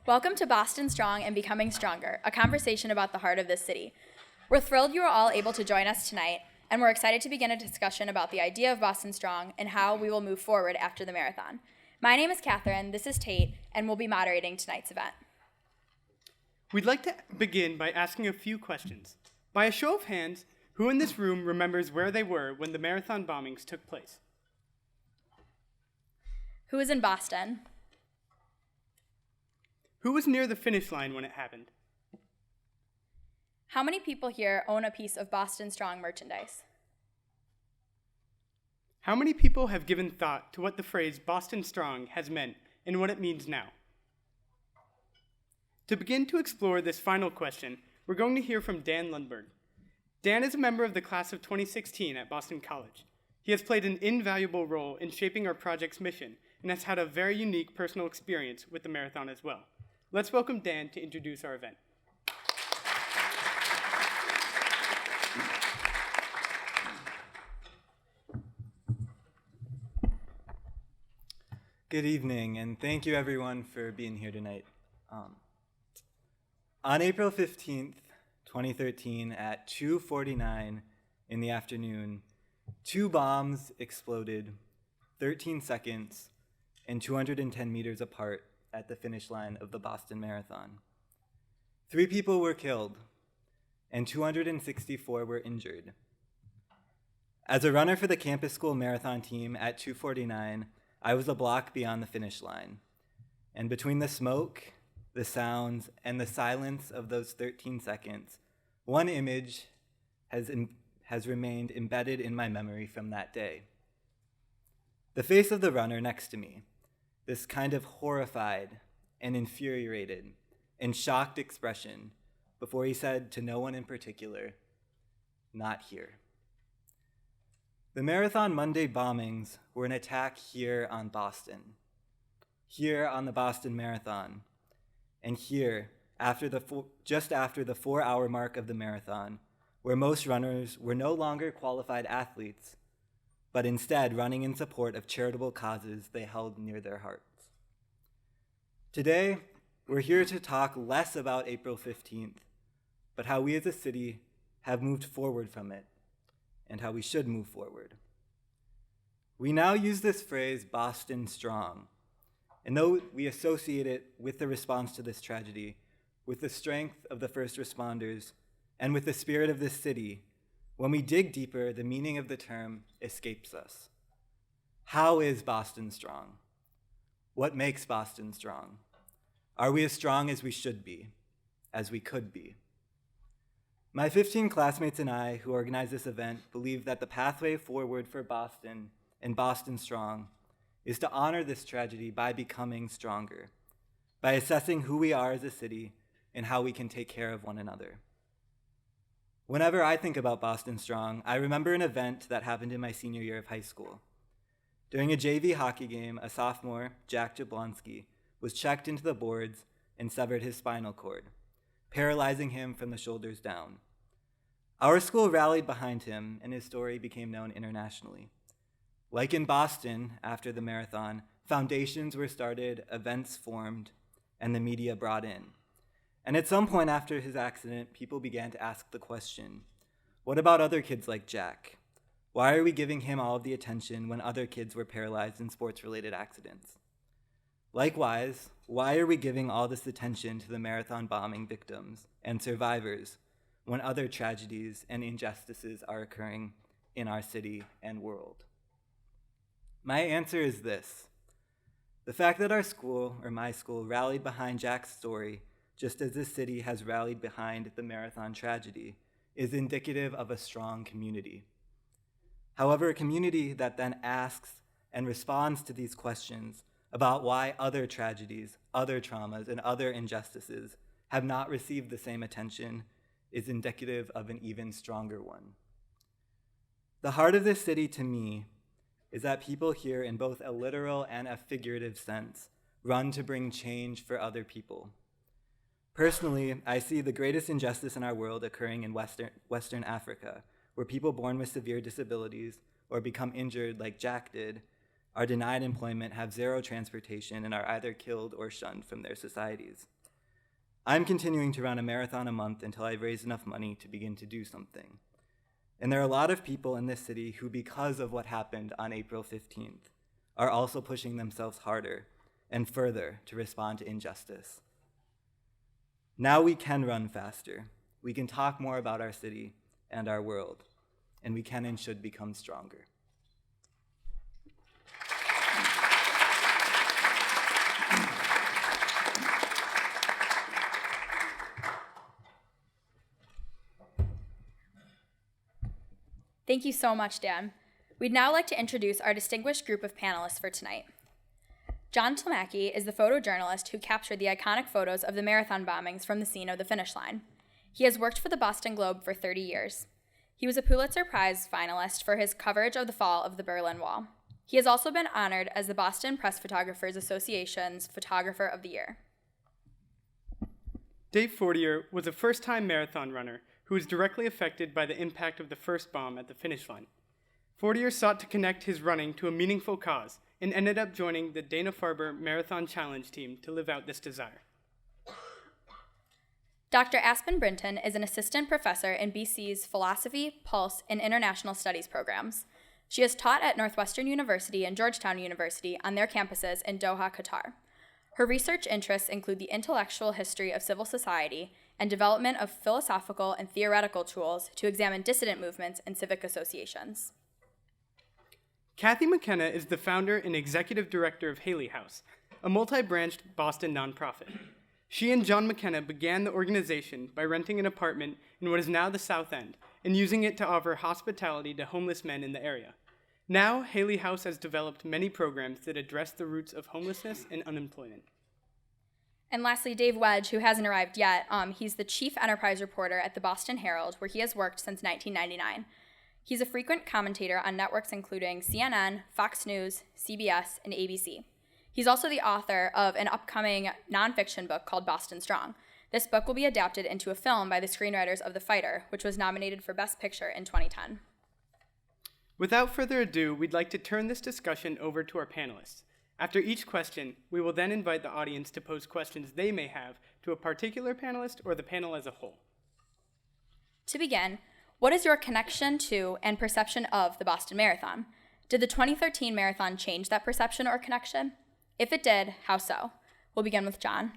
Welcome to Boston Strong and Becoming Stronger, a conversation about the heart of this city. We're thrilled you are all able to join us tonight, and we're excited to begin a discussion about the idea of Boston Strong and how we will move forward after the marathon. My name is Kathe, this is Tate, and we'll be moderating tonight's event. We'd like to begin by asking a few questions. By a show of hands, who in this room remembers where they were when the marathon bombings took place? Who is in Boston? Who was near the finish line when it happened? How many people here own a piece of Boston Strong merchandise? How many people have given thought to what the phrase Boston Strong has meant and what it means now? To begin to explore this final question, we're going to hear from Dan Lundberg. Dan is a member of the class of 2016 at Boston College. He has played an invaluable role in shaping our project's mission and has had a very unique personal experience with the marathon as well. Let's welcome Dan to introduce our event. Good evening, and thank you everyone for being here tonight. On April 15th, 2013, at 2:49 in the afternoon, 2 bombs exploded 13 seconds and 210 meters apart at the finish line of the Boston Marathon. 3 people were killed, and 264 were injured. As a runner for the campus school marathon team at 2:49, I was a block beyond the finish line, and between the smoke, the sounds, and the silence of those 13 seconds, one image has remained embedded in my memory from that day. The face of the runner next to me, this kind of horrified and infuriated and shocked expression before he said to no one in particular, "Not here." The Marathon Monday bombings were an attack here on Boston, here on the Boston Marathon, and here just after the 4-hour mark of the marathon, where most runners were no longer qualified athletes, but instead running in support of charitable causes they held near their hearts. Today, we're here to talk less about April 15th, but how we as a city have moved forward from it, and how we should move forward. We now use this phrase, Boston Strong, and though we associate it with the response to this tragedy, with the strength of the first responders, and with the spirit of this city, when we dig deeper, the meaning of the term escapes us. How is Boston strong? What makes Boston strong? Are we as strong as we should be, as we could be? My 15 classmates and I, who organized this event, believe that the pathway forward for Boston and Boston Strong is to honor this tragedy by becoming stronger, by assessing who we are as a city and how we can take care of one another. Whenever I think about Boston Strong, I remember an event that happened in my senior year of high school. During a JV hockey game, a sophomore, Jack Jablonski, was checked into the boards and severed his spinal cord, paralyzing him from the shoulders down. Our school rallied behind him, and his story became known internationally. Like in Boston, after the marathon, foundations were started, events formed, and the media brought in. And at some point after his accident, people began to ask the question, what about other kids like Jack? Why are we giving him all of the attention when other kids were paralyzed in sports-related accidents? Likewise, why are we giving all this attention to the marathon bombing victims and survivors when other tragedies and injustices are occurring in our city and world? My answer is this. The fact that our school, or my school, rallied behind Jack's story, just as this city has rallied behind the marathon tragedy, is indicative of a strong community. However, a community that then asks and responds to these questions about why other tragedies, other traumas, and other injustices have not received the same attention is indicative of an even stronger one. The heart of this city, to me, is that people here, in both a literal and a figurative sense, run to bring change for other people. Personally, I see the greatest injustice in our world occurring in Western Africa, where people born with severe disabilities or become injured like Jack did are denied employment, have zero transportation, and are either killed or shunned from their societies. I'm continuing to run a marathon a month until I've raised enough money to begin to do something. And there are a lot of people in this city who, because of what happened on April 15th, are also pushing themselves harder and further to respond to injustice. Now we can run faster. We can talk more about our city and our world, and we can and should become stronger. Thank you so much, Dan. We'd now like to introduce our distinguished group of panelists for tonight. John Tlumacki is the photojournalist who captured the iconic photos of the marathon bombings from the scene of the finish line. He has worked for the Boston Globe for 30 years. He was a Pulitzer Prize finalist for his coverage of the fall of the Berlin Wall. He has also been honored as the Boston Press Photographers Association's Photographer of the Year. Dave Fortier was a first-time marathon runner who was directly affected by the impact of the first bomb at the finish line. Fortier sought to connect his running to a meaningful cause and ended up joining the Dana-Farber Marathon Challenge team to live out this desire. Dr. Aspen Brinton is an assistant professor in BC's Philosophy, Pulse, and International Studies programs. She has taught at Northwestern University and Georgetown University on their campuses in Doha, Qatar. Her research interests include the intellectual history of civil society and development of philosophical and theoretical tools to examine dissident movements and civic associations. Kathe McKenna is the founder and executive director of Haley House, a multi-branched Boston nonprofit. She and John McKenna began the organization by renting an apartment in what is now the South End and using it to offer hospitality to homeless men in the area. Now, Haley House has developed many programs that address the roots of homelessness and unemployment. And lastly, Dave Wedge, who hasn't arrived yet, he's the chief enterprise reporter at the Boston Herald, where he has worked since 1999. He's a frequent commentator on networks including CNN, Fox News, CBS, and ABC. He's also the author of an upcoming nonfiction book called Boston Strong. This book will be adapted into a film by the screenwriters of The Fighter, which was nominated for Best Picture in 2010. Without further ado, we'd like to turn this discussion over to our panelists. After each question, we will then invite the audience to pose questions they may have to a particular panelist or the panel as a whole. To begin, what is your connection to and perception of the Boston Marathon? Did the 2013 marathon change that perception or connection? If it did, how so? We'll begin with John.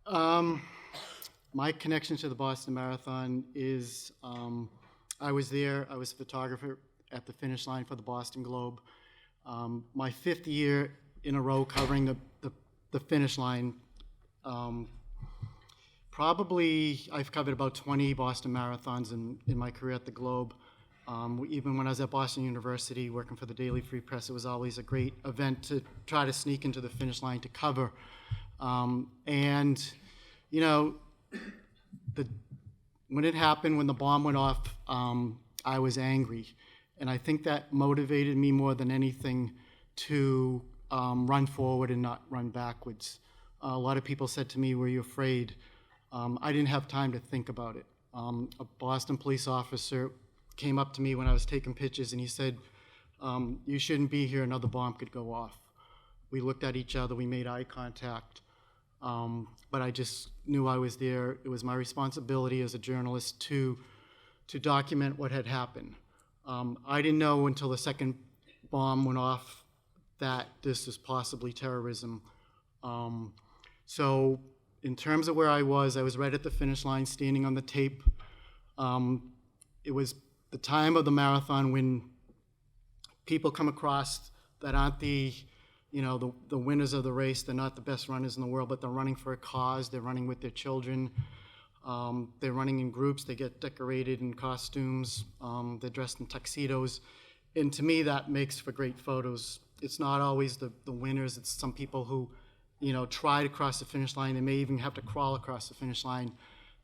My connection to the Boston Marathon is I was there. I was a photographer at the finish line for the Boston Globe. My fifth year in a row covering the finish line. Probably I've covered about 20 Boston marathons in my career at the Globe. Even when I was at Boston University working for the Daily Free Press, it was always a great event to try to sneak into the finish line to cover. And, you know, when it happened, when the bomb went off, I was angry. And I think that motivated me more than anything to run forward and not run backwards. A lot of people said to me, "Were you afraid?" I didn't have time to think about it. A Boston police officer came up to me when I was taking pictures and he said, "You shouldn't be here, another bomb could go off." We looked at each other, we made eye contact, but I just knew I was there. It was my responsibility as a journalist to document what had happened. I didn't know until the second bomb went off that this was possibly terrorism. So in terms of where I was right at the finish line, standing on the tape. It was the time of the marathon when people come across that aren't the winners of the race. They're not the best runners in the world, but they're running for a cause. They're running with their children. They're running in groups. They get decorated in costumes. They're dressed in tuxedos. And to me, that makes for great photos. It's not always the winners. It's some people who, try to cross the finish line. They may even have to crawl across the finish line.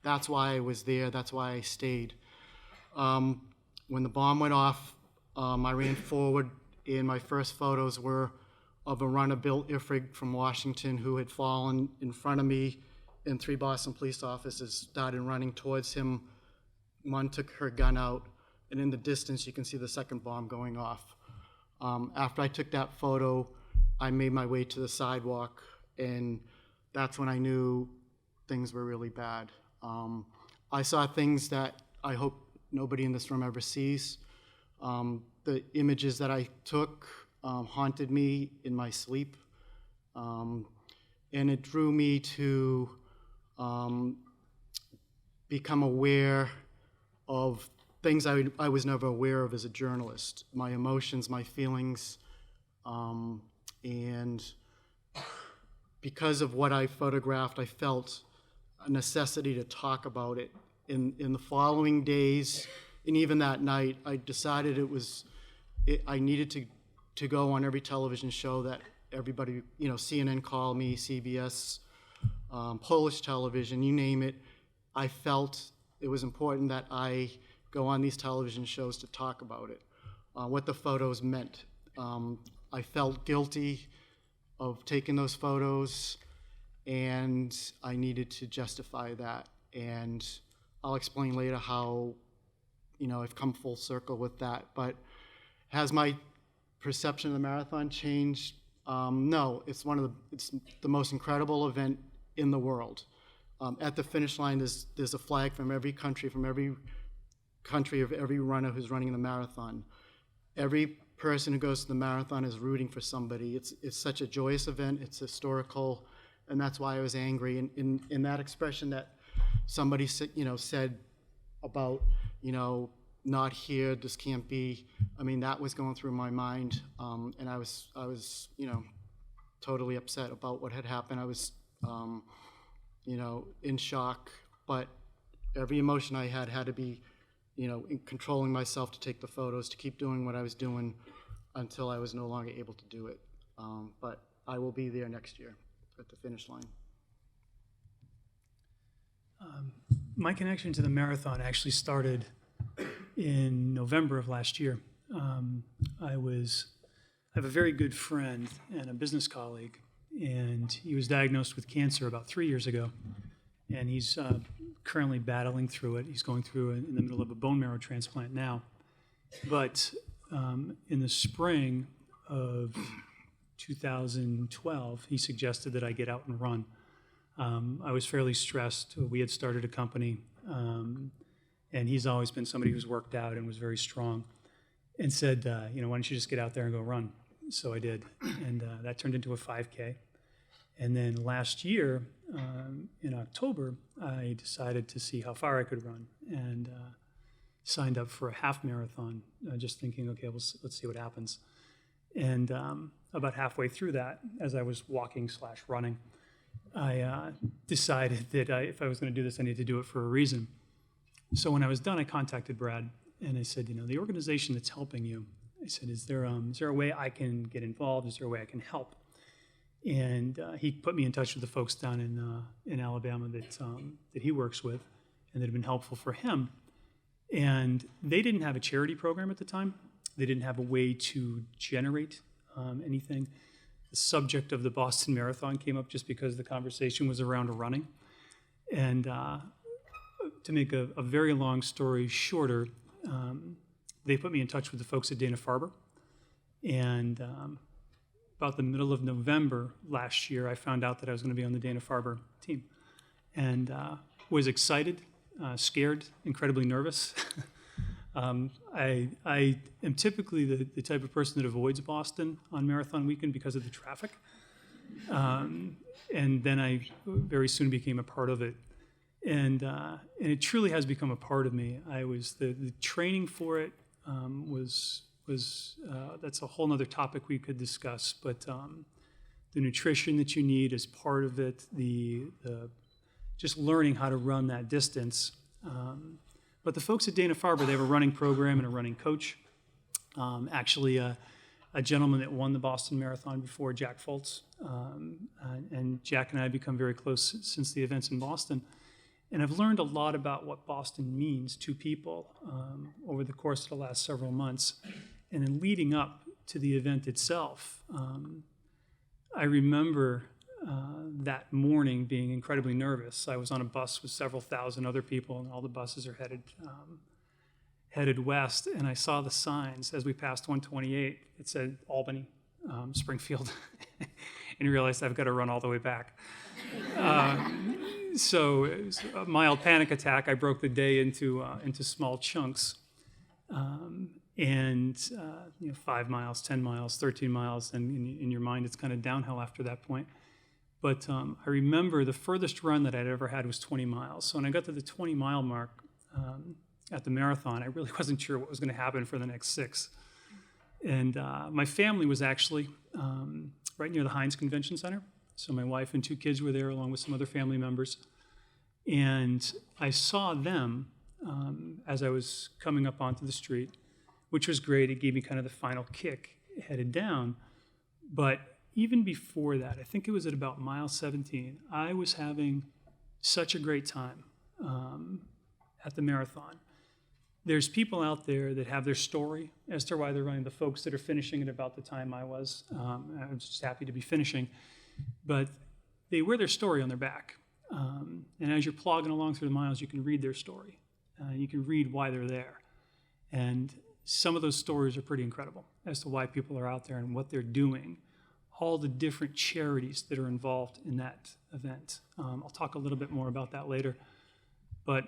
That's why I was there. That's why I stayed. When the bomb went off, I ran forward, and my first photos were of a runner, Bill Ifrig from Washington, who had fallen in front of me, and 3 Boston police officers started running towards him. One took her gun out, and in the distance, you can see the second bomb going off. After I took that photo, I made my way to the sidewalk, and that's when I knew things were really bad. I saw things that I hope nobody in this room ever sees. The images that I took haunted me in my sleep, and it drew me to become aware of things I was never aware of as a journalist, my emotions, my feelings, and because of what I photographed, I felt a necessity to talk about it. In the following days, and even that night, I decided I needed to go on every television show that everybody, CNN called me, CBS, Polish television, you name it. I felt it was important that I go on these television shows to talk about it, what the photos meant. I felt guilty of taking those photos, and I needed to justify that. And I'll explain later how, I've come full circle with that. But has my perception of the marathon changed? No, it's the most incredible event in the world. At the finish line, there's a flag from every country of every runner who's running the marathon. Every person who goes to the marathon is rooting for somebody. It's such a joyous event. It's historical, and that's why I was angry. And in that expression that somebody said about not here, this can't be. I mean, that was going through my mind, and I was totally upset about what had happened. I was in shock, but every emotion I had to be in controlling myself to take the photos, to keep doing what I was doing until I was no longer able to do it. But I will be there next year at the finish line. My connection to the marathon actually started in November of last year. I have a very good friend and a business colleague, and he was diagnosed with cancer about 3 years ago, and he's currently battling through it. He's going through it in the middle of a bone marrow transplant now. But in the spring of 2012, he suggested that I get out and run. I was fairly stressed. We had started a company, and he's always been somebody who's worked out and was very strong, and said, why don't you just get out there and go run? So I did, and that turned into a 5K. And then last year, in October, I decided to see how far I could run, and signed up for a half marathon, just thinking, okay, let's see what happens. And about halfway through that, as I was walking/running, I decided that if I was going to do this, I needed to do it for a reason. So when I was done, I contacted Brad, and I said, the organization that's helping you, I said, is there a way I can get involved? Is there a way I can help? And he put me in touch with the folks down in Alabama that he works with, and that have been helpful for him. And they didn't have a charity program at the time. They didn't have a way to generate anything. The subject of the Boston Marathon came up just because the conversation was around running. And to make a very long story shorter, they put me in touch with the folks at Dana-Farber. And about the middle of November last year, I found out that I was going to be on the Dana-Farber team. And was excited, scared, incredibly nervous. I am typically the type of person that avoids Boston on marathon weekend because of the traffic. And then I very soon became a part of it. And it truly has become a part of me. The training for it was that's a whole nother topic we could discuss, but the nutrition that you need is part of it, the just learning how to run that distance. But the folks at Dana-Farber, they have a running program and a running coach. Actually, a gentleman that won the Boston Marathon before, Jack Foltz, and Jack and I have become very close since the events in Boston. And I've learned a lot about what Boston means to people over the course of the last several months. And then leading up to the event itself, I remember that morning being incredibly nervous. I was on a bus with several thousand other people, and all the buses are headed west. And I saw the signs as we passed 128. It said Albany, Springfield, and realized I've got to run all the way back. So it was a mild panic attack. I broke the day into small chunks, and 5 miles, 10 miles, 13 miles, and in your mind it's kind of downhill after that point. But I remember the furthest run that I'd ever had was 20 miles. So when I got to the 20-mile mark at the marathon, I really wasn't sure what was going to happen for the next 6. And my family was actually right near the Heinz Convention Center. So my wife and 2 kids were there along with some other family members. And I saw them as I was coming up onto the street, which was great. It gave me kind of the final kick headed down. But even before that, I think it was at about mile 17, I was having such a great time at the marathon. There's people out there that have their story as to why they're running. The folks that are finishing at about the time I was just happy to be finishing. But they wear their story on their back. And as you're plogging along through the miles, you can read their story. You can read why they're there. And some of those stories are pretty incredible as to why people are out there and what they're doing, all the different charities that are involved in that event. I'll talk a little bit more about that later. But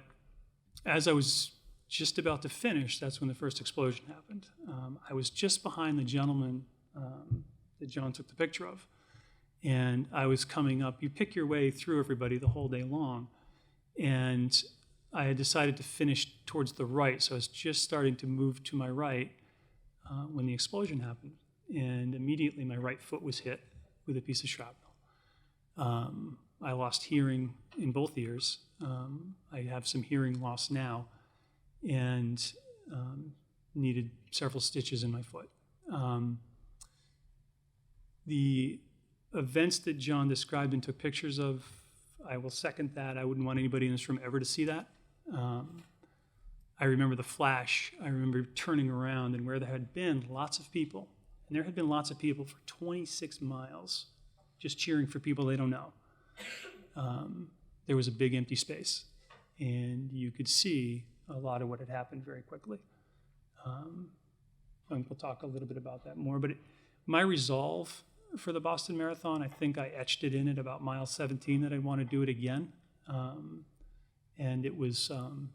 as I was just about to finish, that's when the first explosion happened. I was just behind the gentleman that John took the picture of. And I was coming up. You pick your way through everybody the whole day long. And I had decided to finish towards the right. So I was just starting to move to my right when the explosion happened. And immediately my right foot was hit with a piece of shrapnel. I lost hearing in both ears. I have some hearing loss now and needed several stitches in my foot. The events that John described and took pictures of, I will second that. I wouldn't want anybody in this room ever to see that. I remember the flash. I remember turning around and where there had been lots of people, and there had been lots of people for 26 miles just cheering for people they don't know. There was a big empty space, and you could see a lot of what had happened very quickly. And we'll talk a little bit about that more, but my resolve for the Boston Marathon, I think I etched it in at about mile 17 that I'd want to do it again. And it was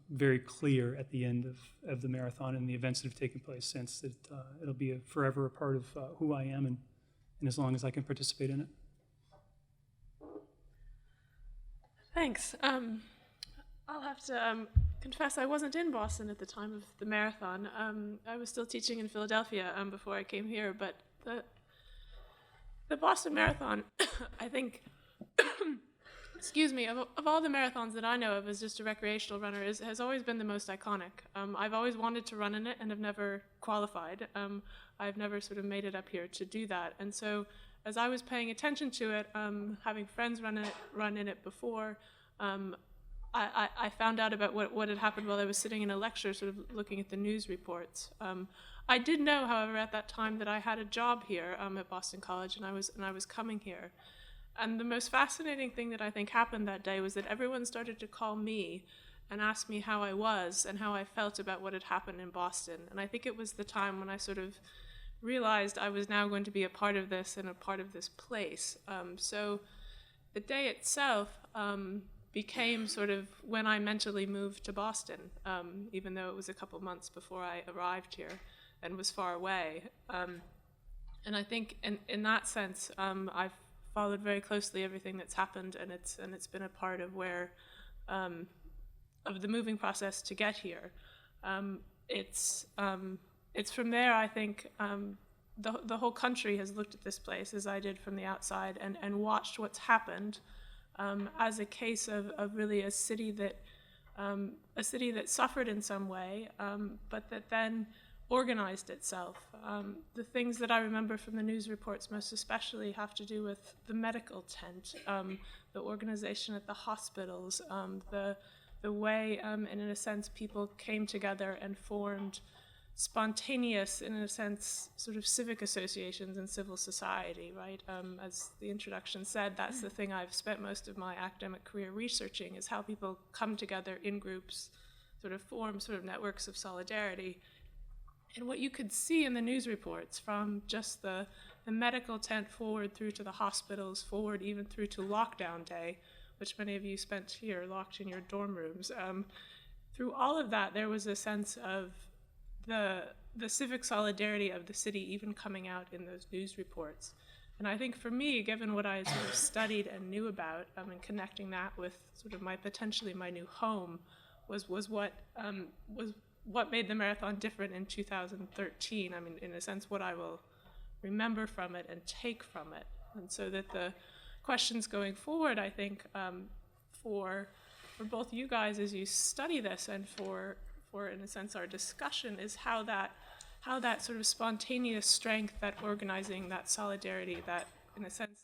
very clear at the end of the marathon and the events that have taken place since that it'll be forever a part of who I am and as long as I can participate in it. Thanks. I'll have to confess I wasn't in Boston at the time of the marathon. I was still teaching in Philadelphia before I came here, but the Boston Marathon, I think, excuse me, of all the marathons that I know of as just a recreational runner, has always been the most iconic. I've always wanted to run in it and have never qualified. I've never sort of made it up here to do that. And so as I was paying attention to it, having friends run in it before, I found out about what had happened while I was sitting in a lecture, sort of looking at the news reports. I did know, however, at that time that I had a job here at Boston College, and I was coming here. And the most fascinating thing that I think happened that day was that everyone started to call me and ask me how I was and how I felt about what had happened in Boston. And I think it was the time when I sort of realized I was now going to be a part of this and a part of this place. So the day itself became sort of when I mentally moved to Boston, even though it was a couple months before I arrived here and was far away. And I think in that sense, I've followed very closely everything that's happened, and it's been a part of where of the moving process to get here. It's from there, I think, the whole country has looked at this place, as I did from the outside, and watched what's happened as a case of really a city that suffered in some way, but that then organized itself. The things that I remember from the news reports most especially have to do with the medical tent, the organization at the hospitals, the way, and in a sense, people came together and formed spontaneous, in a sense, sort of civic associations and civil society, right? As the introduction said, that's the thing I've spent most of my academic career researching, is how people come together in groups, sort of form sort of networks of solidarity. And what you could see in the news reports, from just the medical tent forward through to the hospitals, forward even through to lockdown day, which many of you spent here locked in your dorm rooms. Through all of that, there was a sense of the civic solidarity of the city even coming out in those news reports. And I think for me, given what I sort of studied and knew about, and connecting that with sort of potentially my new home, was what made the marathon different in 2013. I mean, in a sense, what I will remember from it and take from it. And so that the questions going forward, I think, for both you guys as you study this, and for in a sense our discussion, is how that sort of spontaneous strength, that organizing, that solidarity, that in a sense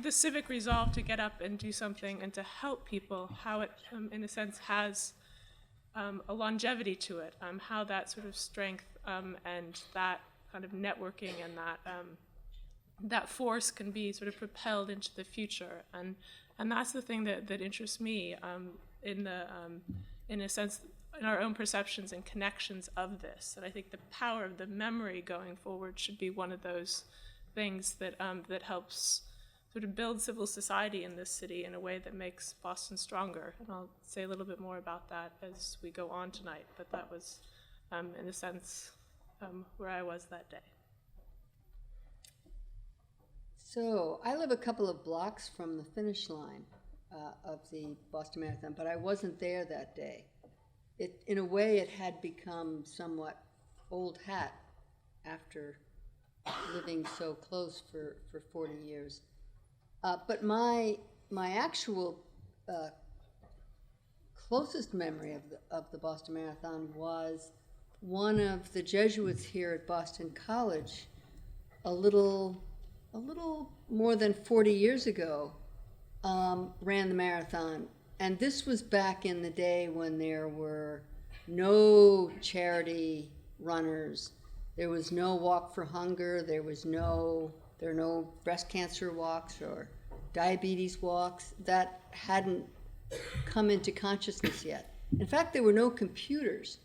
the civic resolve to get up and do something and to help people, how it in a sense has a longevity to it, how that sort of strength and that kind of networking and that force can be sort of propelled into the future, and that's the thing that interests me in a sense in our own perceptions and connections of this. And I think the power of the memory going forward should be one of those things that that helps sort of build civil society in this city in a way that makes Boston stronger. And I'll say a little bit more about that as we go on tonight, but that was in a sense where I was that day. So I live a couple of blocks from the finish line of the Boston Marathon, but I wasn't there that day. In a way, it had become somewhat old hat after living so close for 40 years. But my actual closest memory of the Boston Marathon was one of the Jesuits here at Boston College a little more than 40 years ago ran the marathon. And this was back in the day when there were no charity runners. There was no Walk for Hunger. There were no breast cancer walks or diabetes walks. That hadn't come into consciousness yet. In fact, there were no computers.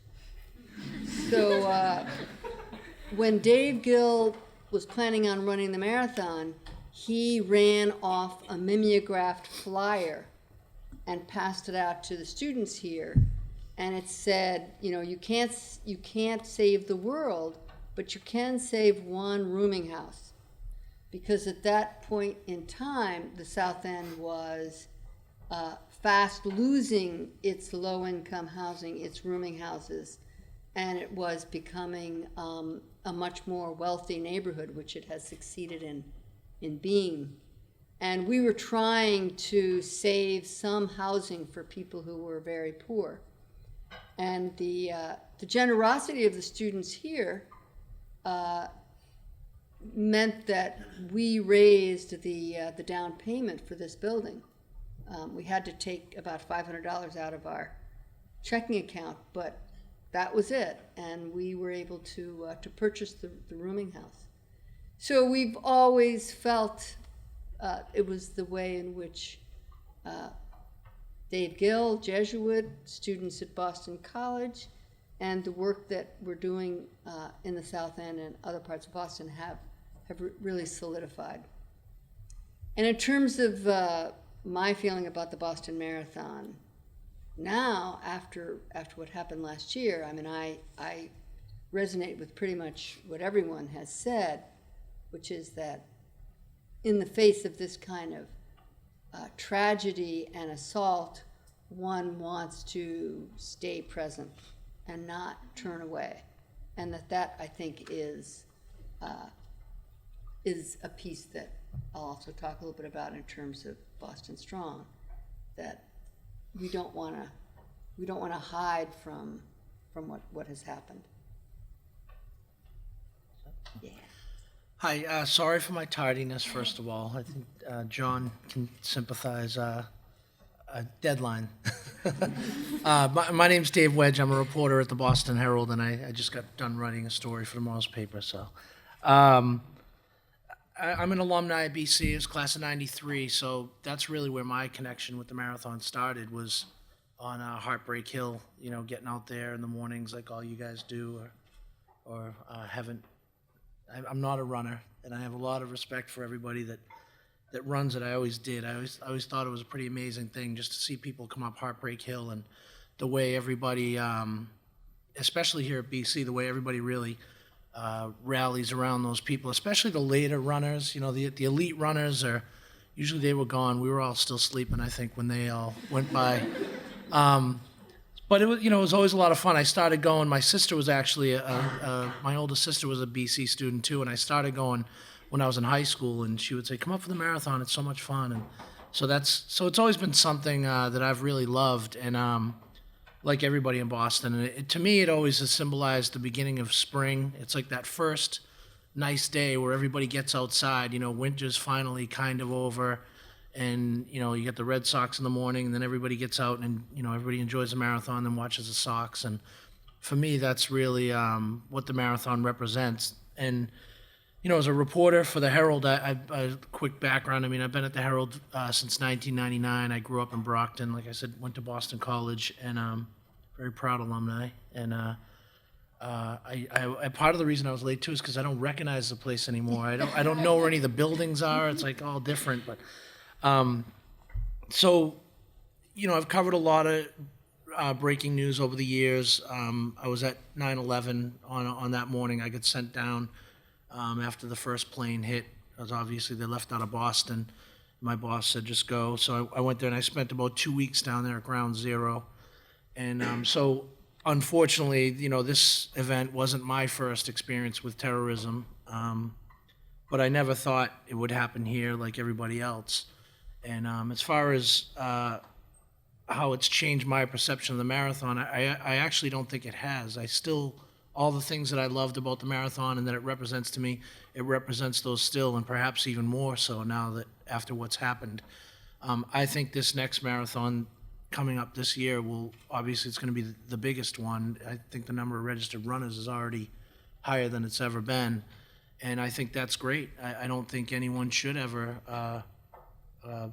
So when Dave Gill was planning on running the marathon, he ran off a mimeographed flyer and passed it out to the students here, and it said, you can't save the world, but you can save one rooming house, because at that point in time, the South End was fast losing its low-income housing, its rooming houses, and it was becoming a much more wealthy neighborhood, which it has succeeded in being. And we were trying to save some housing for people who were very poor. And the generosity of the students here meant that we raised the down payment for this building. We had to take about $500 out of our checking account, but that was it. And we were able to purchase the rooming house. So we've always felt it was the way in which Dave Gill, Jesuit, students at Boston College, and the work that we're doing in the South End and other parts of Boston have really solidified. And in terms of my feeling about the Boston Marathon, now, after what happened last year, I mean, I resonate with pretty much what everyone has said, which is that in the face of this kind of tragedy and assault, one wants to stay present and not turn away. And that I think is a piece that I'll also talk a little bit about in terms of Boston Strong, that we don't want to hide from what has happened. Yeah. Hi, sorry for my tardiness, first of all. I think John can sympathize. A deadline. My name's Dave Wedge. I'm a reporter at the Boston Herald, and I just got done writing a story for tomorrow's paper. So I'm an alumni at BC. It was class of '93, so that's really where my connection with the marathon started, was on Heartbreak Hill, getting out there in the mornings like all you guys do, I'm not a runner, and I have a lot of respect for everybody that that runs it. I always did. I always thought it was a pretty amazing thing just to see people come up Heartbreak Hill and the way everybody, especially here at BC, the way everybody really rallies around those people, especially the later runners. You know, the elite runners are usually they were gone. We were all still sleeping, I think, when they all went by. But it was, it was always a lot of fun. I started going. My sister was actually my oldest sister was a BC student too, and I started going when I was in high school. And she would say, "Come up for the marathon. It's so much fun." And so it's always been something that I've really loved, and like everybody in Boston. And to me, it always has symbolized the beginning of spring. It's like that first nice day where everybody gets outside. Winter's finally kind of over. And, you get the Red Sox in the morning, and then everybody gets out and, everybody enjoys the marathon and watches the Sox. And for me, that's really what the marathon represents. And, as a reporter for the Herald, I quick background. I mean, I've been at the Herald since 1999. I grew up in Brockton. Like I said, went to Boston College, and very proud alumni. And I part of the reason I was late, too, is because I don't recognize the place anymore. I don't know where any of the buildings are. It's like all different, but... So, I've covered a lot of breaking news over the years. I was at 9/11 on that morning. I got sent down after the first plane hit, because obviously they left out of Boston. My boss said, just go. So I went there, and I spent about 2 weeks down there at Ground Zero. And so, unfortunately, this event wasn't my first experience with terrorism, but I never thought it would happen here like everybody else. And as far as how it's changed my perception of the marathon, I actually don't think it has. All the things that I loved about the marathon and that it represents to me, it represents those still, and perhaps even more so now that after what's happened. I think this next marathon coming up this year obviously it's going to be the biggest one. I think the number of registered runners is already higher than it's ever been. And I think that's great. I don't think anyone should ever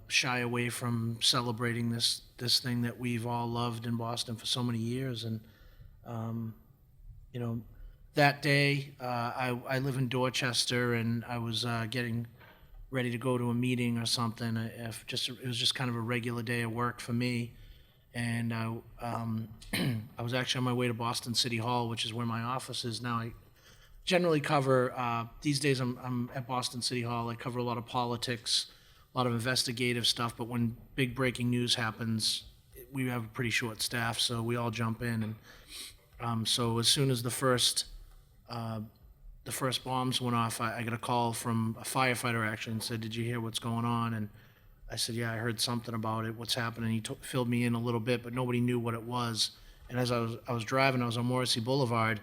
shy away from celebrating this thing that we've all loved in Boston for so many years. And that day I live in Dorchester, and I was getting ready to go to a meeting or something. It was just kind of a regular day of work for me, and I was actually on my way to Boston City Hall, which is where my office is now. I generally cover these days. I'm at Boston City Hall. I cover a lot of politics, a lot of investigative stuff, but when big breaking news happens, we have a pretty short staff, so we all jump in. And so as soon as the first bombs went off, I got a call from a firefighter actually and said, "Did you hear what's going on?" And I said, "Yeah, I heard something about it. What's happening?" He filled me in a little bit, but nobody knew what it was. And as I was driving, I was on Morrissey Boulevard,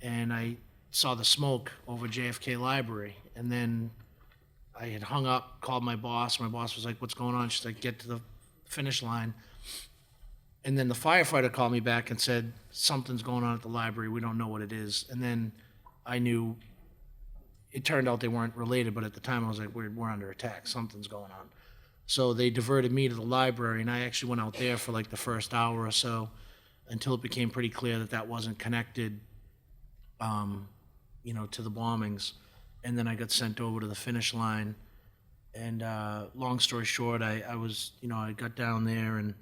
and I saw the smoke over JFK Library, and then I had hung up, called my boss. My boss was like, "What's going on?" She's like, "Get to the finish line." And then the firefighter called me back and said, "Something's going on at the library. We don't know what it is." And then I knew, it turned out they weren't related, but at the time I was like, we're under attack. Something's going on. So they diverted me to the library, and I actually went out there for like the first hour or so until it became pretty clear that wasn't connected, to the bombings. And then I got sent over to the finish line. And long story short, I was, I got down there and,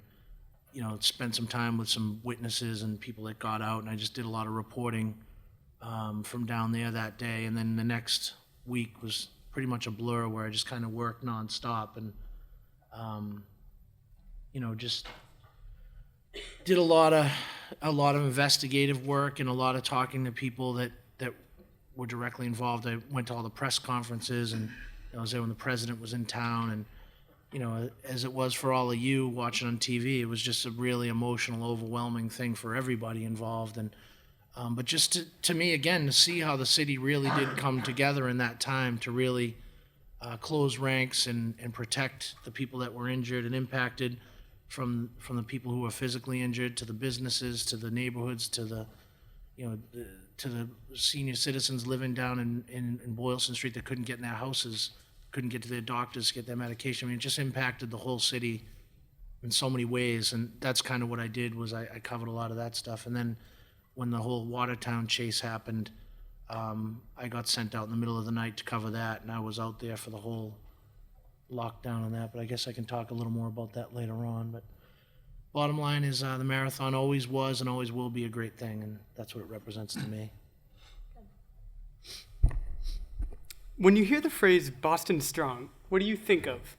spent some time with some witnesses and people that got out. And I just did a lot of reporting from down there that day. And then the next week was pretty much a blur where I just kind of worked nonstop and, just did a lot of investigative work and a lot of talking to people that were directly involved. I went to all the press conferences, and I was there when the president was in town. And, as it was for all of you watching on TV, it was just a really emotional, overwhelming thing for everybody involved. And but just to me, again, to see how the city really did come together in that time to really close ranks and protect the people that were injured and impacted, from the people who were physically injured to the businesses, to the neighborhoods, to the to the senior citizens living down in Boylston Street that couldn't get in their houses, couldn't get to their doctors to get their medication. I mean, it just impacted the whole city in so many ways, and that's kind of what I did. Was I covered a lot of that stuff. And then when the whole Watertown chase happened, I got sent out in the middle of the night to cover that, and I was out there for the whole locked down on that, but I guess I can talk a little more about that later on. But bottom line is the marathon always was and always will be a great thing, and that's what it represents to me. When you hear the phrase Boston Strong, what do you think of?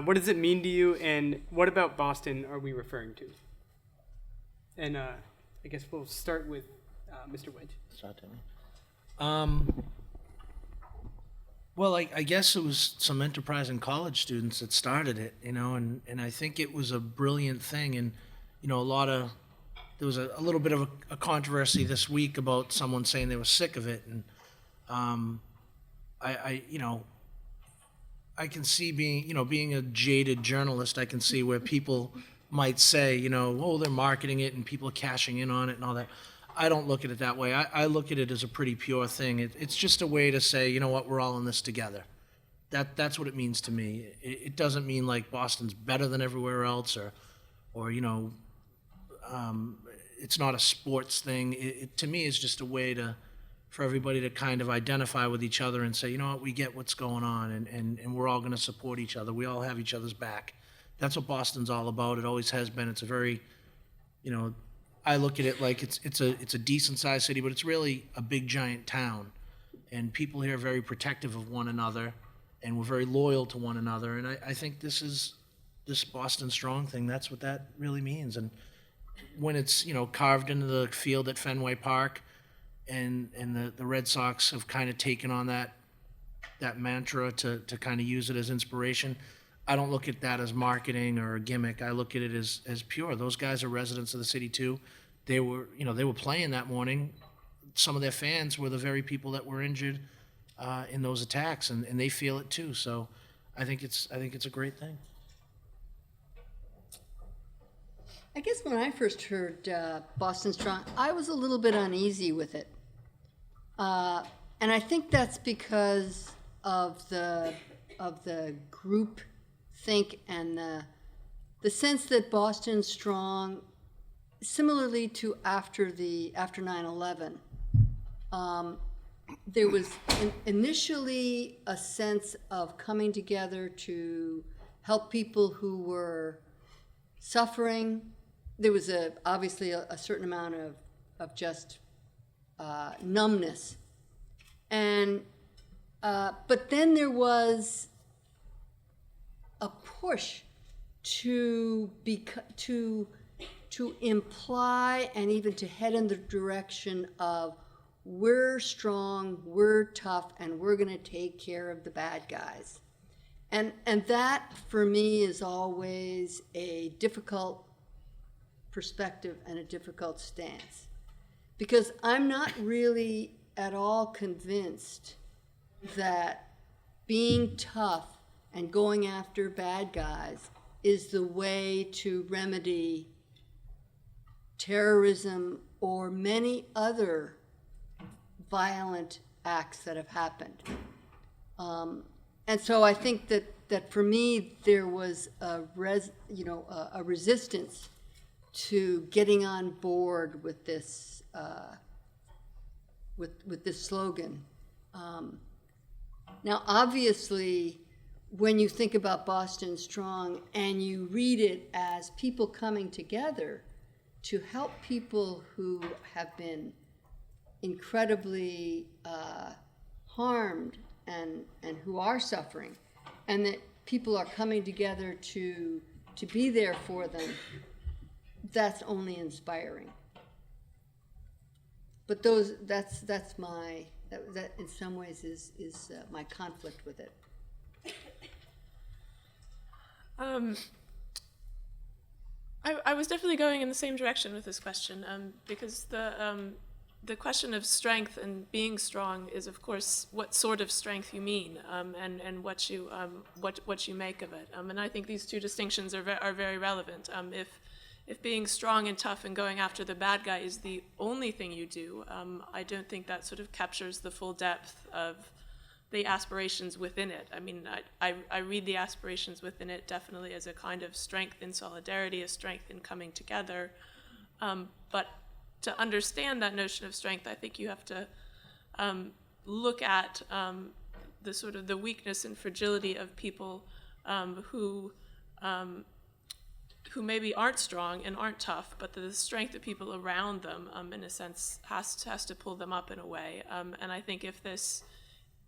What does it mean to you, and what about Boston are we referring to? And I guess we'll start with Mr. Wedge. Start to me. Well, I guess it was some enterprising college students that started it, and I think it was a brilliant thing. And, there was a little bit of a controversy this week about someone saying they were sick of it. And I can see being a jaded journalist, I can see where people might say, oh, they're marketing it and people are cashing in on it and all that. I don't look at it that way. I look at it as a pretty pure thing. It's just a way to say, you know what, we're all in this together. That's what it means to me. It doesn't mean like Boston's better than everywhere else, or it's not a sports thing. It to me is just a way for everybody to kind of identify with each other and say, you know what, we get what's going on, and we're all going to support each other. We all have each other's back. That's what Boston's all about. It always has been. It's a very, I look at it like it's a decent sized city, but it's really a big giant town, and people here are very protective of one another, and we're very loyal to one another. And I think this Boston Strong thing, that's what that really means. And when it's carved into the field at Fenway Park, and the Red Sox have kind of taken on that mantra to kind of use it as inspiration. I don't look at that as marketing or a gimmick. I look at it as pure. Those guys are residents of the city too. They were playing that morning. Some of their fans were the very people that were injured in those attacks, and they feel it too. So I think it's a great thing. I guess when I first heard Boston Strong, I was a little bit uneasy with it. And I think that's because of the group think and the sense that Boston Strong, similarly to after 9/11, there was initially a sense of coming together to help people who were suffering. There was obviously a certain amount of just numbness, and but then there was a push to imply and even to head in the direction of we're strong, we're tough, and we're going to take care of the bad guys, and that for me is always a difficult perspective and a difficult stance, because I'm not really at all convinced that being tough and going after bad guys is the way to remedy terrorism or many other violent acts that have happened. And so I think that for me there was a resistance to getting on board with this with this slogan. Now, obviously, when you think about Boston Strong and you read it as people coming together to help people who have been incredibly harmed and who are suffering, and that people are coming together to be there for them, that's only inspiring. But that's my that in some ways is my conflict with it. I was definitely going in the same direction with this question, because the question of strength and being strong is, of course, what sort of strength you mean, and what you make of it. And I think these two distinctions are very relevant. If being strong and tough and going after the bad guy is the only thing you do, I don't think that sort of captures the full depth of the aspirations within it. I mean, I read the aspirations within it definitely as a kind of strength in solidarity, a strength in coming together. But to understand that notion of strength, I think you have to look at the sort of the weakness and fragility of people who maybe aren't strong and aren't tough, but the strength of people around them, in a sense, has to pull them up in a way. And I think if this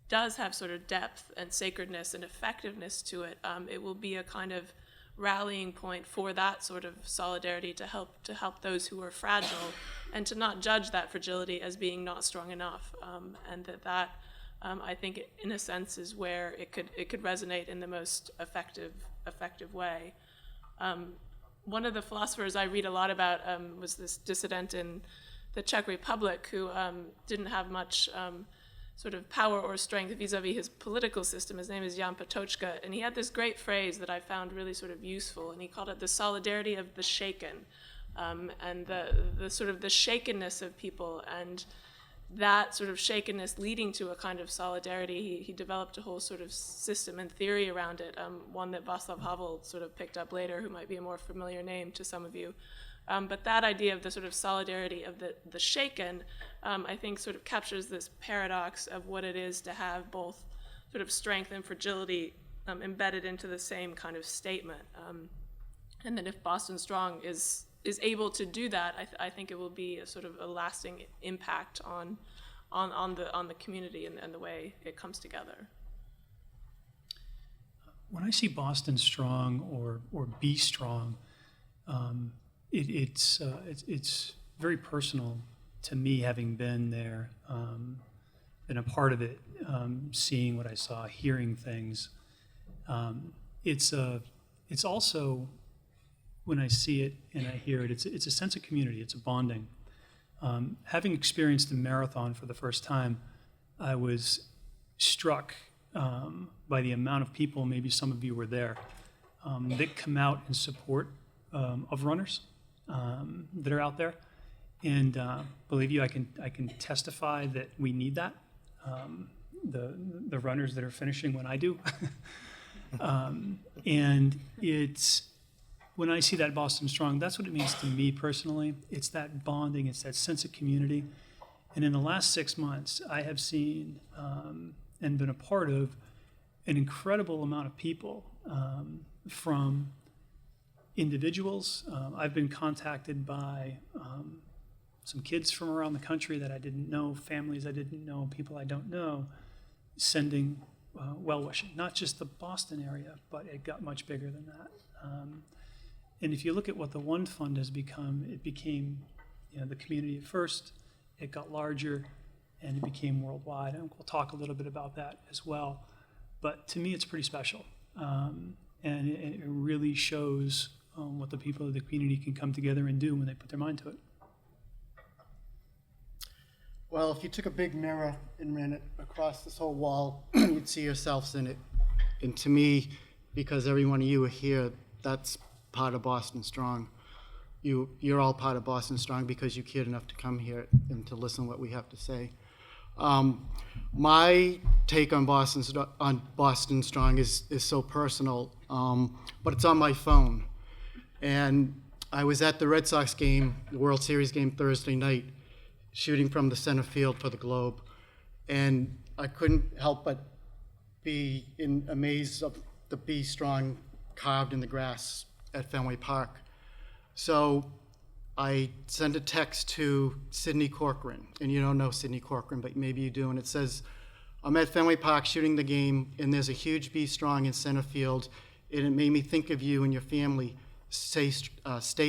does have sort of depth and sacredness and effectiveness to it, it will be a kind of rallying point for that sort of solidarity to help those who are fragile, and to not judge that fragility as being not strong enough. And that I think, in a sense, is where it could resonate in the most effective way. One of the philosophers I read a lot about was this dissident in the Czech Republic who didn't have much sort of power or strength vis-a-vis his political system. His name is Jan Patočka, and he had this great phrase that I found really sort of useful, and he called it the solidarity of the shaken, and the sort of the shakenness of people, and that sort of shakenness leading to a kind of solidarity. He developed a whole sort of system and theory around it, one that Václav Havel sort of picked up later, who might be a more familiar name to some of you. But that idea of the sort of solidarity of the shaken, I think sort of captures this paradox of what it is to have both sort of strength and fragility embedded into the same kind of statement. And that if Boston Strong is able to do that, I think it will be a sort of a lasting impact on the community and the way it comes together. When I see Boston Strong or Be Strong, it's very personal to me, having been there, been a part of it, seeing what I saw, hearing things. It's also, when I see it and I hear it, it's a sense of community. It's a bonding. Having experienced the marathon for the first time, I was struck by the amount of people, maybe some of you were there, that come out in support of runners that are out there. And believe you, I can testify that we need that. The runners that are finishing when I do. And it's, when I see that Boston Strong, that's what it means to me personally. It's that bonding, it's that sense of community. And in the last 6 months, I have seen and been a part of an incredible amount of people, from individuals. I've been contacted by some kids from around the country that I didn't know, families I didn't know, people I don't know, sending well-wishing. Not just the Boston area, but it got much bigger than that. And if you look at what the One Fund has become, it became, the community at first, it got larger, and it became worldwide. And we'll talk a little bit about that as well. But to me, it's pretty special. And it really shows what the people of the community can come together and do when they put their mind to it. Well, if you took a big mirror and ran it across this whole wall, you'd see yourselves in it. And to me, because every one of you are here, that's part of Boston Strong. You're all part of Boston Strong because you cared enough to come here and to listen to what we have to say. My take on Boston Strong is so personal, but it's on my phone. And I was at the Red Sox game, the World Series game Thursday night, shooting from the center field for the Globe, and I couldn't help but be in amaze of the Be Strong carved in the grass at Fenway Park. So I sent a text to Sidney Corcoran, and you don't know Sidney Corcoran, but maybe you do, and it says, I'm at Fenway Park shooting the game, and there's a huge Be Strong in center field, and it made me think of you and your family. Stay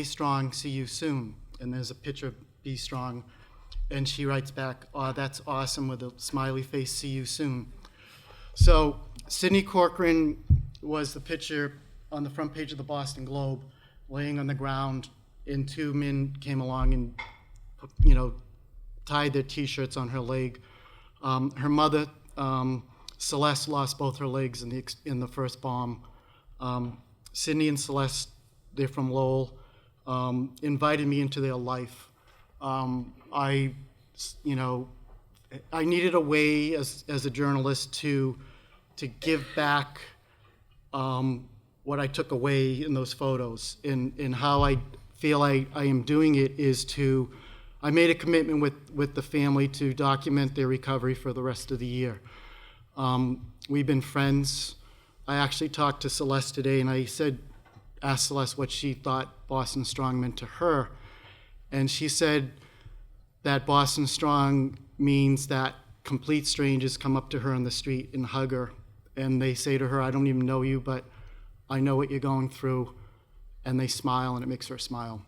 strong, see you soon. And there's a picture of Be Strong, and she writes back, oh, that's awesome, with a smiley face, see you soon. So Sidney Corcoran was the picture on the front page of the Boston Globe, laying on the ground, and two men came along and, tied their T-shirts on her leg. Her mother, Celeste, lost both her legs in the first bomb. Sydney and Celeste, they're from Lowell, invited me into their life. I needed a way as a journalist to give back what I took away in those photos, and how I feel I am doing it is I made a commitment with the family to document their recovery for the rest of the year. We've been friends. I actually talked to Celeste today, and I asked Celeste what she thought Boston Strong meant to her. And she said that Boston Strong means that complete strangers come up to her on the street and hug her. And they say to her, I don't even know you, but I know what you're going through. And they smile, and it makes her smile.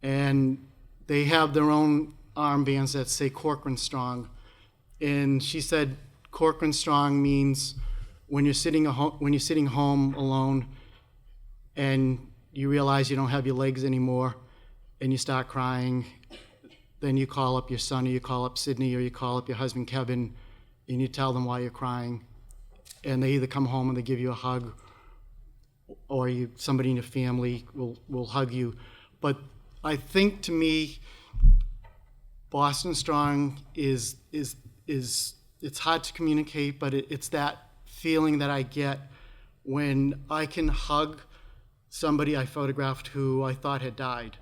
And they have their own armbands that say Corcoran Strong. And she said Corcoran Strong means when you're sitting home alone and you realize you don't have your legs anymore and you start crying, then you call up your son, or you call up Sydney, or you call up your husband Kevin, and you tell them why you're crying. And they either come home and they give you a hug, or somebody in your family will hug you. But I think, to me, Boston Strong is it's hard to communicate, but it's that feeling that I get when I can hug somebody I photographed who I thought had died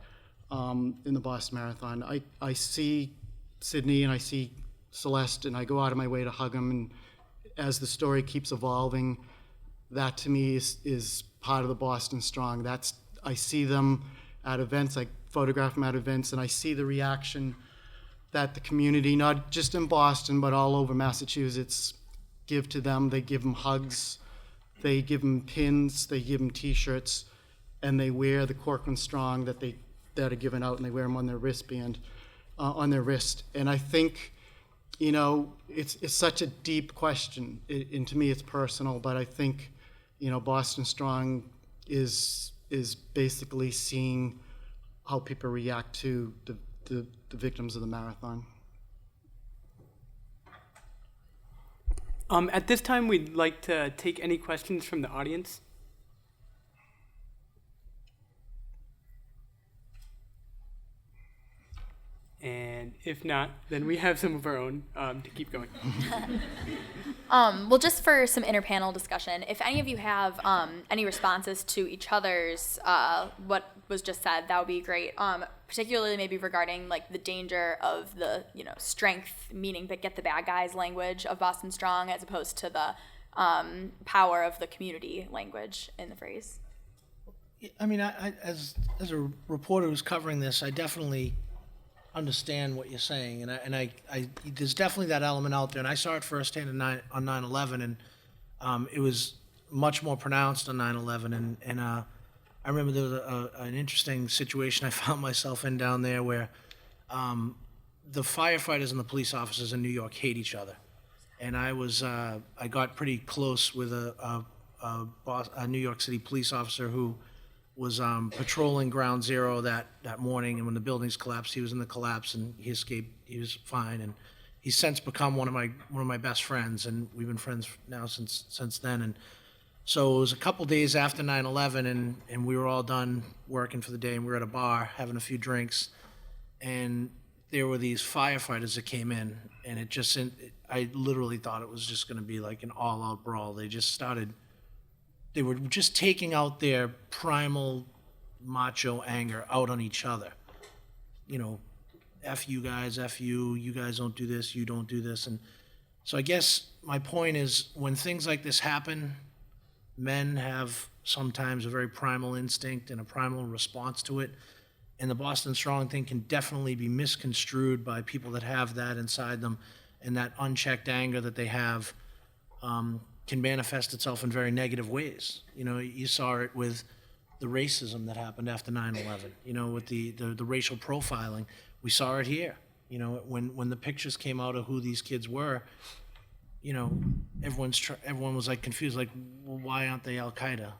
in the Boston Marathon. I see Sydney and I see Celeste, and I go out of my way to hug them. And as the story keeps evolving, that to me is part of the Boston Strong. I see them at events, I photograph them at events, and I see the reaction that the community, not just in Boston, but all over Massachusetts, give to them. They give them hugs, they give them pins, they give them T-shirts, and they wear the Corcoran Strong that are given out, and they wear them on their wristband, on their wrist. And I think, it's such a deep question, and to me it's personal, but I think, Boston Strong is basically seeing how people react to the victims of the marathon. At this time, we'd like to take any questions from the audience. And if not, then we have some of our own to keep going. Well, just for some interpanel discussion, if any of you have any responses to each other's what was just said, that would be great. Particularly maybe regarding like the danger of the strength, meaning that get the bad guys language of Boston Strong, as opposed to the power of the community language in the phrase. I mean, I as a reporter who's covering this, I definitely understand what you're saying, and I there's definitely that element out there, and I saw it firsthand on 9/11, and it was much more pronounced on 9/11, and I remember there was an interesting situation I found myself in down there where the firefighters and the police officers in New York hate each other, and I got pretty close with a New York City police officer who was patrolling Ground Zero that morning, and when the buildings collapsed, he was in the collapse, and he escaped. He was fine, and he's since become one of my best friends, and we've been friends now since then. And so it was a couple days after 9/11, and we were all done working for the day, and we were at a bar having a few drinks, and there were these firefighters that came in, and I literally thought it was just going to be like an all-out brawl. They were just taking out their primal macho anger out on each other. F you guys, F you guys don't do this, you don't do this. And so I guess my point is, when things like this happen, men have sometimes a very primal instinct and a primal response to it. And the Boston Strong thing can definitely be misconstrued by people that have that inside them, and that unchecked anger that they have can manifest itself in very negative ways. You saw it with the racism that happened after 9/11, with the racial profiling. We saw it here, when the pictures came out of who these kids were, everyone was like confused, like, well, why aren't they Al-Qaeda?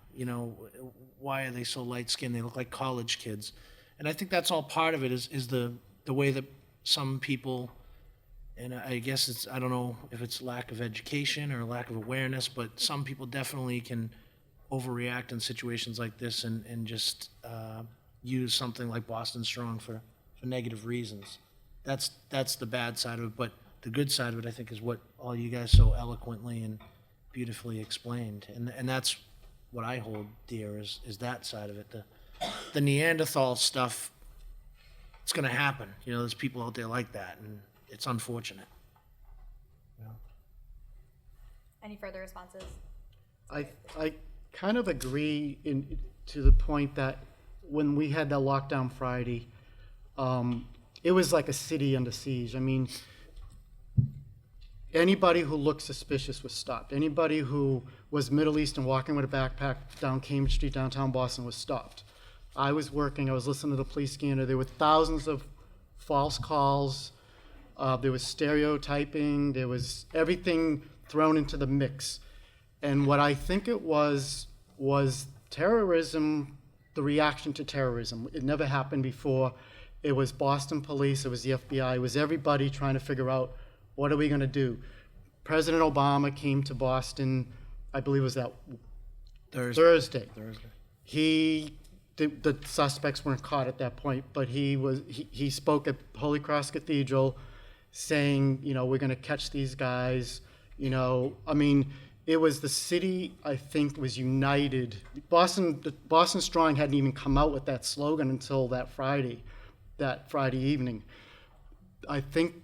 Why are they so light-skinned? They look like college kids. And I think that's all part of it, is the way that some people, and I guess I don't know if it's lack of education or lack of awareness, but some people definitely can overreact in situations like this and just use something like Boston Strong for negative reasons. That's the bad side of it, but the good side of it, I think, is what all you guys so eloquently and beautifully explained. And that's what I hold dear, is that side of it. The Neanderthal stuff, it's going to happen. There's people out there like that, and it's unfortunate. Any further responses? I kind of agree to the point that when we had that lockdown Friday, it was like a city under siege. I mean, anybody who looked suspicious was stopped. Anybody who was Middle Eastern walking with a backpack down Cambridge Street, downtown Boston, was stopped. I was working, I was listening to the police scanner. There were thousands of false calls. There was stereotyping. There was everything thrown into the mix. And what I think it was terrorism, the reaction to terrorism. It never happened before. It was Boston police, it was the FBI, it was everybody trying to figure out, what are we going to do? President Obama came to Boston, I believe it was that Thursday. The suspects weren't caught at that point, but he spoke at Holy Cross Cathedral saying, we're going to catch these guys. I mean, it was the city, I think, was united. Boston Strong hadn't even come out with that slogan until that Friday evening. I think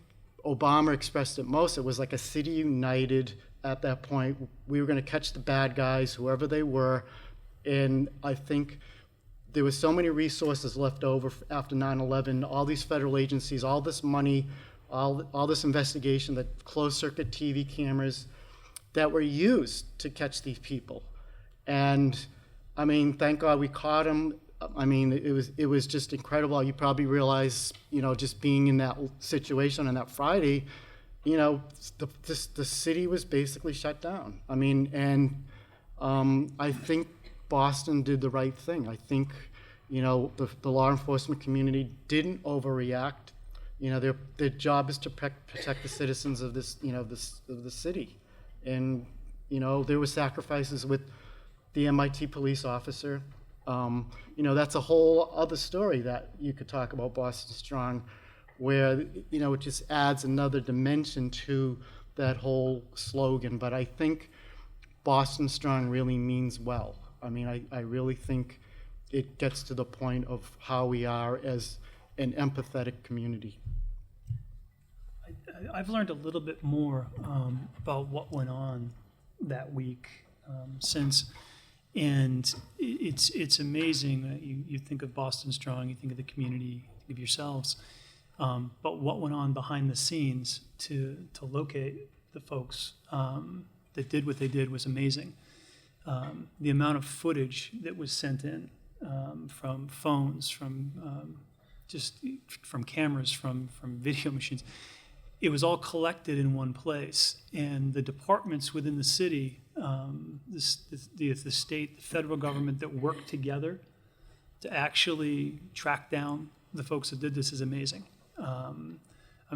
Obama expressed it most. It was like a city united at that point. We were going to catch the bad guys, whoever they were. And I think there was so many resources left over after 9/11, all these federal agencies, all this money, all this investigation, the closed circuit TV cameras that were used to catch these people. And I mean, thank God we caught them. I mean, it was just incredible. You probably realize, just being in that situation on that Friday, the city was basically shut down. I mean, and I think Boston did the right thing. I think, the law enforcement community didn't overreact. Their job is to protect the citizens of this, of the city. And, there were sacrifices with the MIT police officer. That's a whole other story that you could talk about Boston Strong, where, it just adds another dimension to that whole slogan. But I think Boston Strong really means well. I mean, I really think it gets to the point of how we are as an empathetic community. I've learned a little bit more about what went on that week since, and it's amazing. You think of Boston Strong, you think of the community, you think of yourselves, but what went on behind the scenes to locate the folks that did what they did was amazing. The amount of footage that was sent in from phones, from cameras, from video machines. It was all collected in one place, and the departments within the city, the state, the federal government that worked together to actually track down the folks that did this is amazing. I'm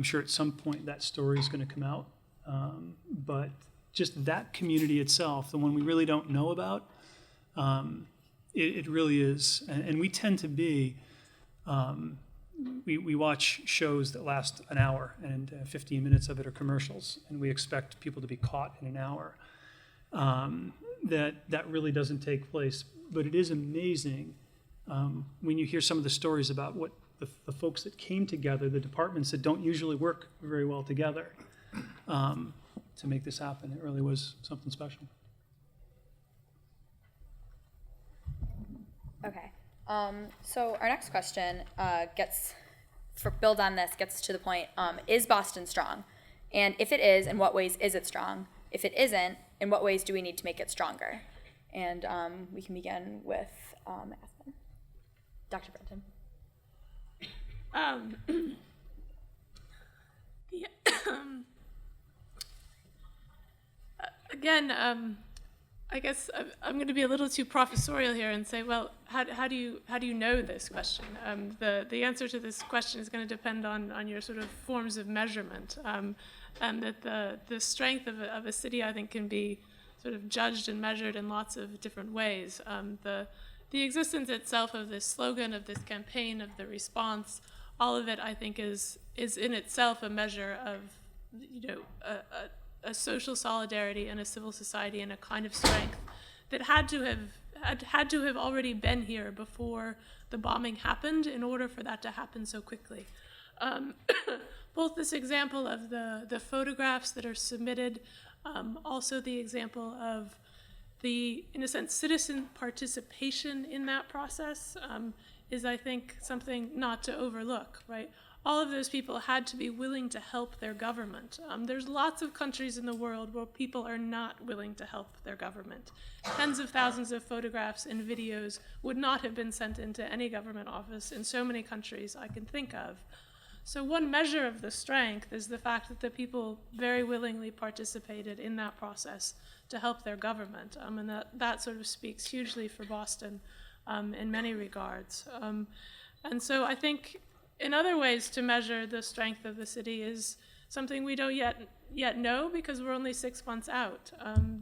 sure at some point that story is going to come out, but just that community itself, the one we really don't know about, it really is, and we tend to be. We watch shows that last an hour, and 15 minutes of it are commercials, and we expect people to be caught in an hour. That really doesn't take place, but it is amazing when you hear some of the stories about what the folks that came together, the departments that don't usually work very well together, to make this happen. It really was something special. Okay. So our next question build on this, gets to the point, is Boston strong? And if it is, in what ways is it strong? If it isn't, in what ways do we need to make it stronger? And we can begin with Aspen. Dr. Brinton. Again, I guess I'm going to be a little too professorial here and say, well, how do you know this question? The answer to this question is going to depend on your sort of forms of measurement, and that the strength of a city, I think, can be sort of judged and measured in lots of different ways. The existence itself of this slogan, of this campaign, of the response, all of it, I think, is in itself a measure of, a social solidarity and a civil society and a kind of strength that had to have already been here before the bombing happened in order for that to happen so quickly. Both this example of the photographs that are submitted, also the example of the, in a sense, citizen participation in that process is, I think, something not to overlook, right? All of those people had to be willing to help their government. There's lots of countries in the world where people are not willing to help their government. Tens of thousands of photographs and videos would not have been sent into any government office in so many countries I can think of. So one measure of the strength is the fact that the people very willingly participated in that process to help their government, and that sort of speaks hugely for Boston in many regards. And so I think in other ways to measure the strength of the city is something we don't yet know because we're only 6 months out.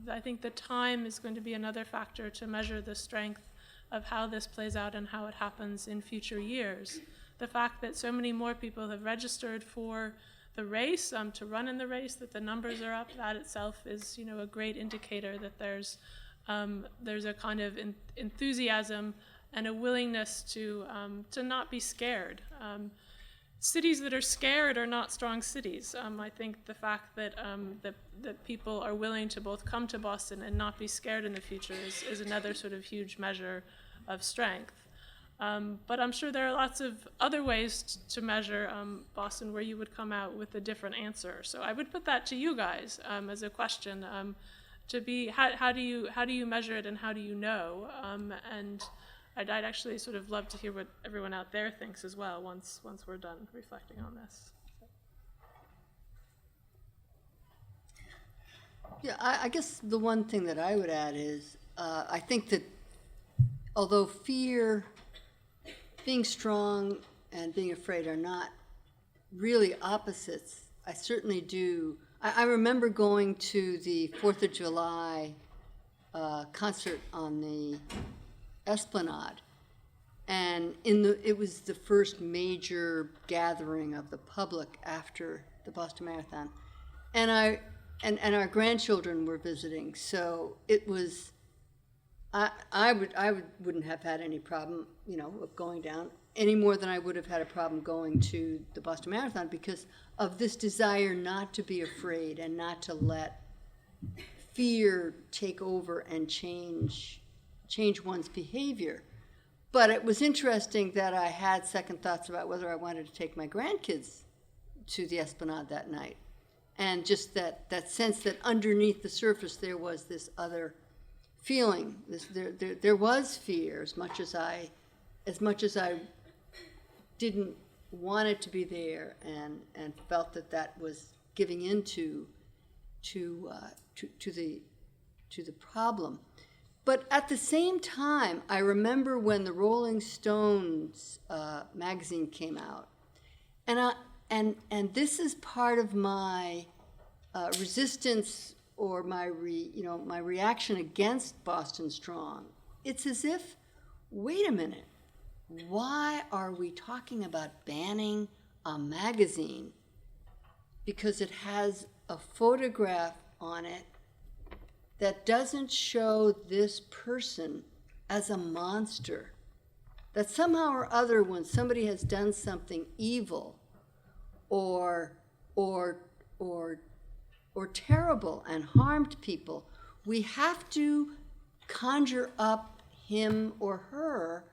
I think the time is going to be another factor to measure the strength of how this plays out and how it happens in future years. The fact that so many more people have registered for the race, to run in the race, that the numbers are up, that itself is, a great indicator that there's a kind of enthusiasm and a willingness to not be scared. Cities that are scared are not strong cities. I think the fact that that people are willing to both come to Boston and not be scared in the future is another sort of huge measure of strength. But I'm sure there are lots of other ways to measure Boston where you would come out with a different answer. So I would put that to you guys as a question. To be how do you measure it and how do you know? And I'd actually sort of love to hear what everyone out there thinks as well once we're done reflecting on this. Yeah, I guess the one thing that I would add is I think that although fear, being strong and being afraid are not really opposites, I certainly do. I remember going to the 4th of July concert on the Esplanade, and it was the first major gathering of the public after the Boston Marathon, and our grandchildren were visiting, so it was. I wouldn't have had any problem, of going down any more than I would have had a problem going to the Boston Marathon because of this desire not to be afraid and not to let fear take over and change one's behavior. But it was interesting that I had second thoughts about whether I wanted to take my grandkids to the Esplanade that night, and just that sense that underneath the surface there was this other feeling. There was fear, as much as I didn't want it to be there, and felt that was giving into to the problem. But at the same time, I remember when the Rolling Stones magazine came out, and this is part of my resistance or my reaction against Boston Strong. It's as if, wait a minute, why are we talking about banning a magazine because it has a photograph on it that doesn't show this person as a monster? That somehow or other, when somebody has done something evil or terrible and harmed people, we have to conjure up him or her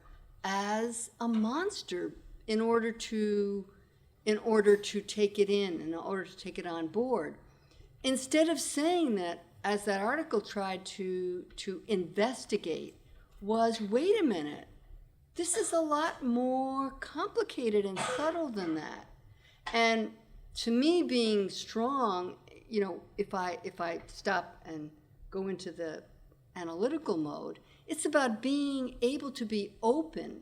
as a monster in order to take it in, in order to take it on board. Instead of saying that, as that article tried to investigate, was, wait a minute, this is a lot more complicated and subtle than that. And to me, being strong, if I stop and go into the analytical mode, it's about being able to be open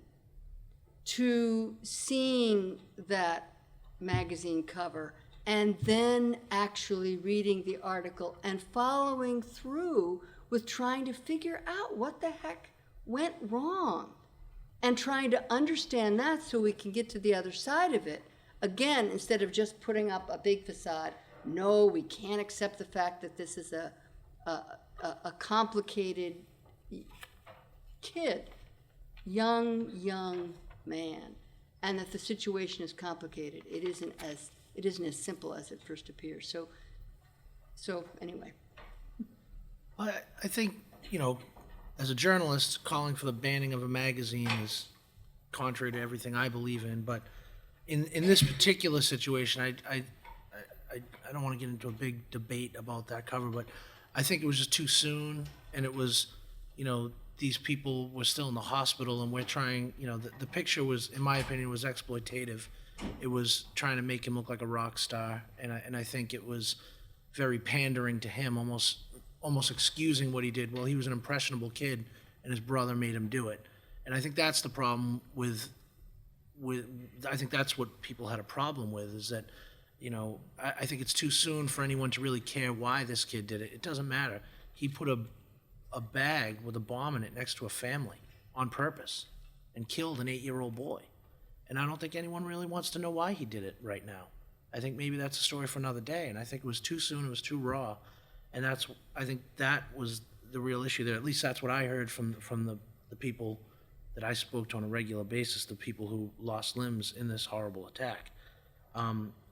to seeing that magazine cover and then actually reading the article and following through with trying to figure out what the heck went wrong and trying to understand that so we can get to the other side of it. Again, instead of just putting up a big facade, no, we can't accept the fact that this is a complicated kid, young man, and that the situation is complicated. It isn't as simple as it first appears. So anyway. Well, I think as a journalist, calling for the banning of a magazine is contrary to everything I believe in. But in this particular situation, I don't want to get into a big debate about that cover, but I think it was just too soon, and it was, these people were still in the hospital, and we're trying, the picture was, in my opinion, was exploitative. It was trying to make him look like a rock star, and I think it was very pandering to him, almost excusing what he did. Well, he was an impressionable kid, and his brother made him do it. And I think that's the problem with I think that's what people had a problem with, is that, I think it's too soon for anyone to really care why this kid did it. It doesn't matter. He put a bag with a bomb in it next to a family on purpose and killed an 8-year-old boy. And I don't think anyone really wants to know why he did it right now. I think maybe that's a story for another day, and I think it was too soon, it was too raw. And I think that was the real issue there. At least that's what I heard from the people that I spoke to on a regular basis, the people who lost limbs in this horrible attack.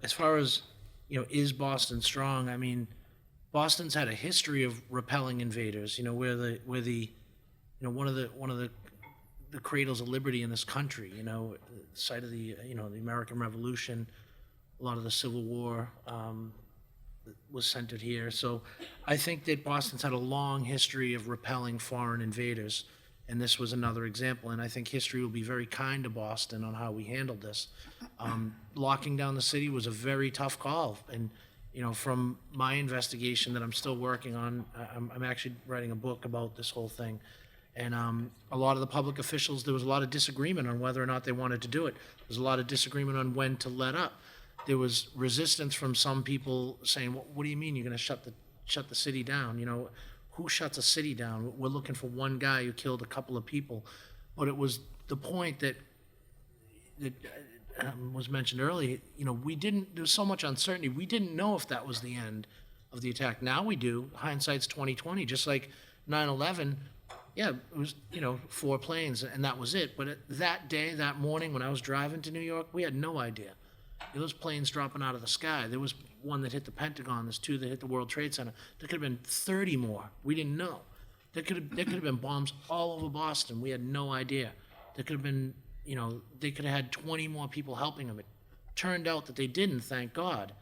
As far as, is Boston strong? I mean, Boston's had a history of repelling invaders. Where the one of the cradles of liberty in this country. The site of the the American Revolution, a lot of the Civil War was centered here. So I think that Boston's had a long history of repelling foreign invaders, and this was another example. And I think history will be very kind to Boston on how we handled this. Locking down the city was a very tough call, and from my investigation that I'm still working on, I'm actually writing a book about this whole thing. And a lot of the public officials, there was a lot of disagreement on whether or not they wanted to do it. There was a lot of disagreement on when to let up. There was resistance from some people saying, what do you mean you're going to shut the city down? Who shuts a city down? We're looking for one guy who killed a couple of people. But it was the point that was mentioned earlier. There's so much uncertainty. We didn't know if that was the end of the attack. Now we do. Hindsight's 20/20. Just like 9/11, yeah, it was 4 planes and that was it. But that day, that morning, when I was driving to New York, we had no idea. Those planes dropping out of the sky. There was one that hit the Pentagon. There's 2 that hit the World Trade Center. There could have been 30 more. We didn't know. There could have been bombs all over Boston. We had no idea. There could have been, they could have had 20 more people helping them. It turned out that they didn't, thank God.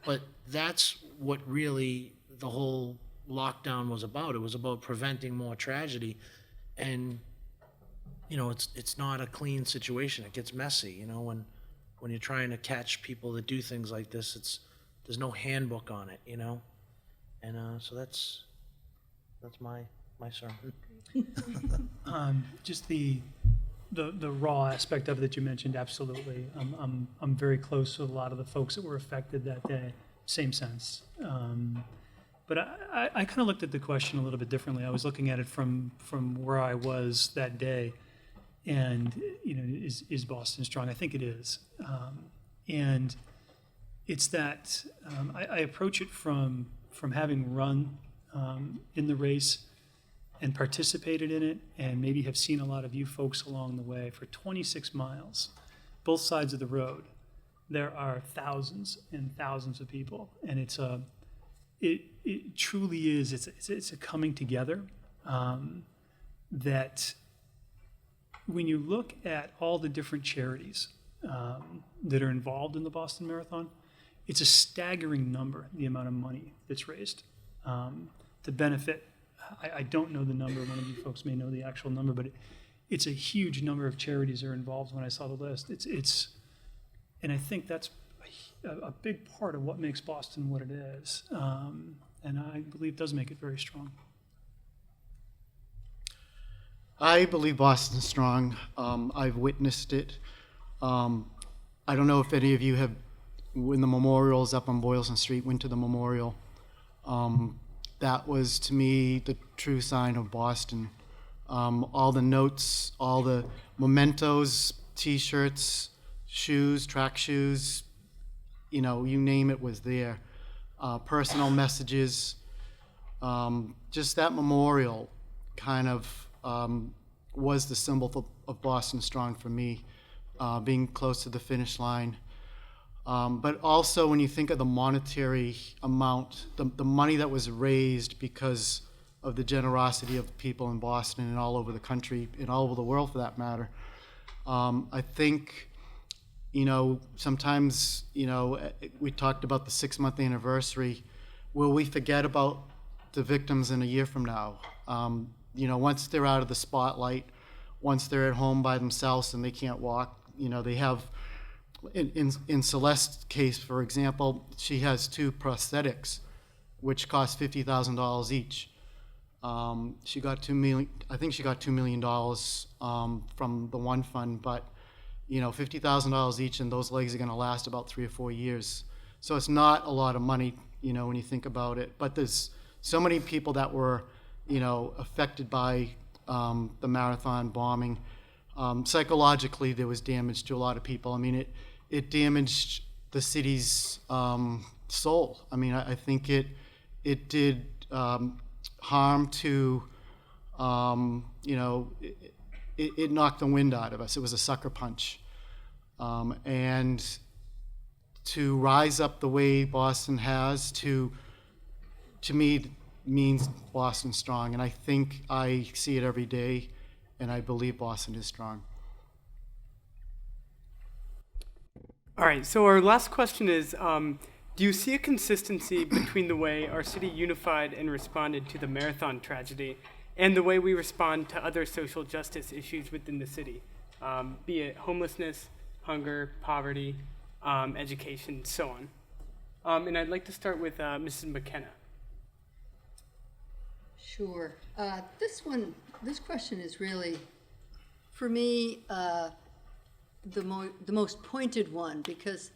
But that's what really the whole lockdown was about. It was about preventing more tragedy. And, it's not a clean situation. It gets messy, when you're trying to catch people that do things like this. There's no handbook on it, and so that's my sermon. Just the raw aspect of it that you mentioned, absolutely. I'm very close to a lot of the folks that were affected that day. Same sense. But I kind of looked at the question a little bit differently. I was looking at it from where I was that day. And, is Boston strong? I think it is. And it's that I approach it from having run in the race and participated in it, and maybe have seen a lot of you folks along the way. For 26 miles, both sides of the road, there are thousands and thousands of people. And it truly is, it's a coming together that when you look at all the different charities that are involved in the Boston Marathon, it's a staggering number, the amount of money that's raised to benefit. I don't know the number. One of you folks may know the actual number, but it's a huge number of charities that are involved. When I saw the list, and I think that's a big part of what makes Boston what it is, and I believe does make it very strong. I believe Boston's strong. I've witnessed it. I don't know if any of you have, when the memorials up on Boylston Street, went to the memorial. That was, to me, the true sign of Boston. All the notes, all the mementos, T-shirts, shoes, track shoes, you name it was there. Personal messages. Just that memorial kind of was the symbol of Boston Strong for me, being close to the finish line. But also when you think of the monetary amount, the money that was raised because of the generosity of the people in Boston and all over the country and all over the world for that matter. I think, sometimes, we talked about the 6-month anniversary. Will we forget about the victims in a year from now? Once they're out of the spotlight, once they're at home by themselves and they can't walk, they have, in Celeste's case, for example, she has 2 prosthetics, which cost $50,000 each. She got $2 million. I think she got $2 million from the one fund, but $50,000 each, and those legs are going to last about 3 or 4 years. So it's not a lot of money, when you think about it. But there's so many people that were, affected by the marathon bombing. Psychologically, there was damage to a lot of people. I mean, it damaged the city's soul. I mean, I think it did harm to, it knocked the wind out of us. It was a sucker punch. And to rise up the way Boston has, to me, means Boston strong. And I think I see it every day, and I believe Boston is strong. All right, so our last question is, do you see a consistency between the way our city unified and responded to the marathon tragedy and the way we respond to other social justice issues within the city, be it homelessness, hunger, poverty, education, so on? And I'd like to start with Mrs. McKenna. Sure. This question is really, for me, the most pointed one, because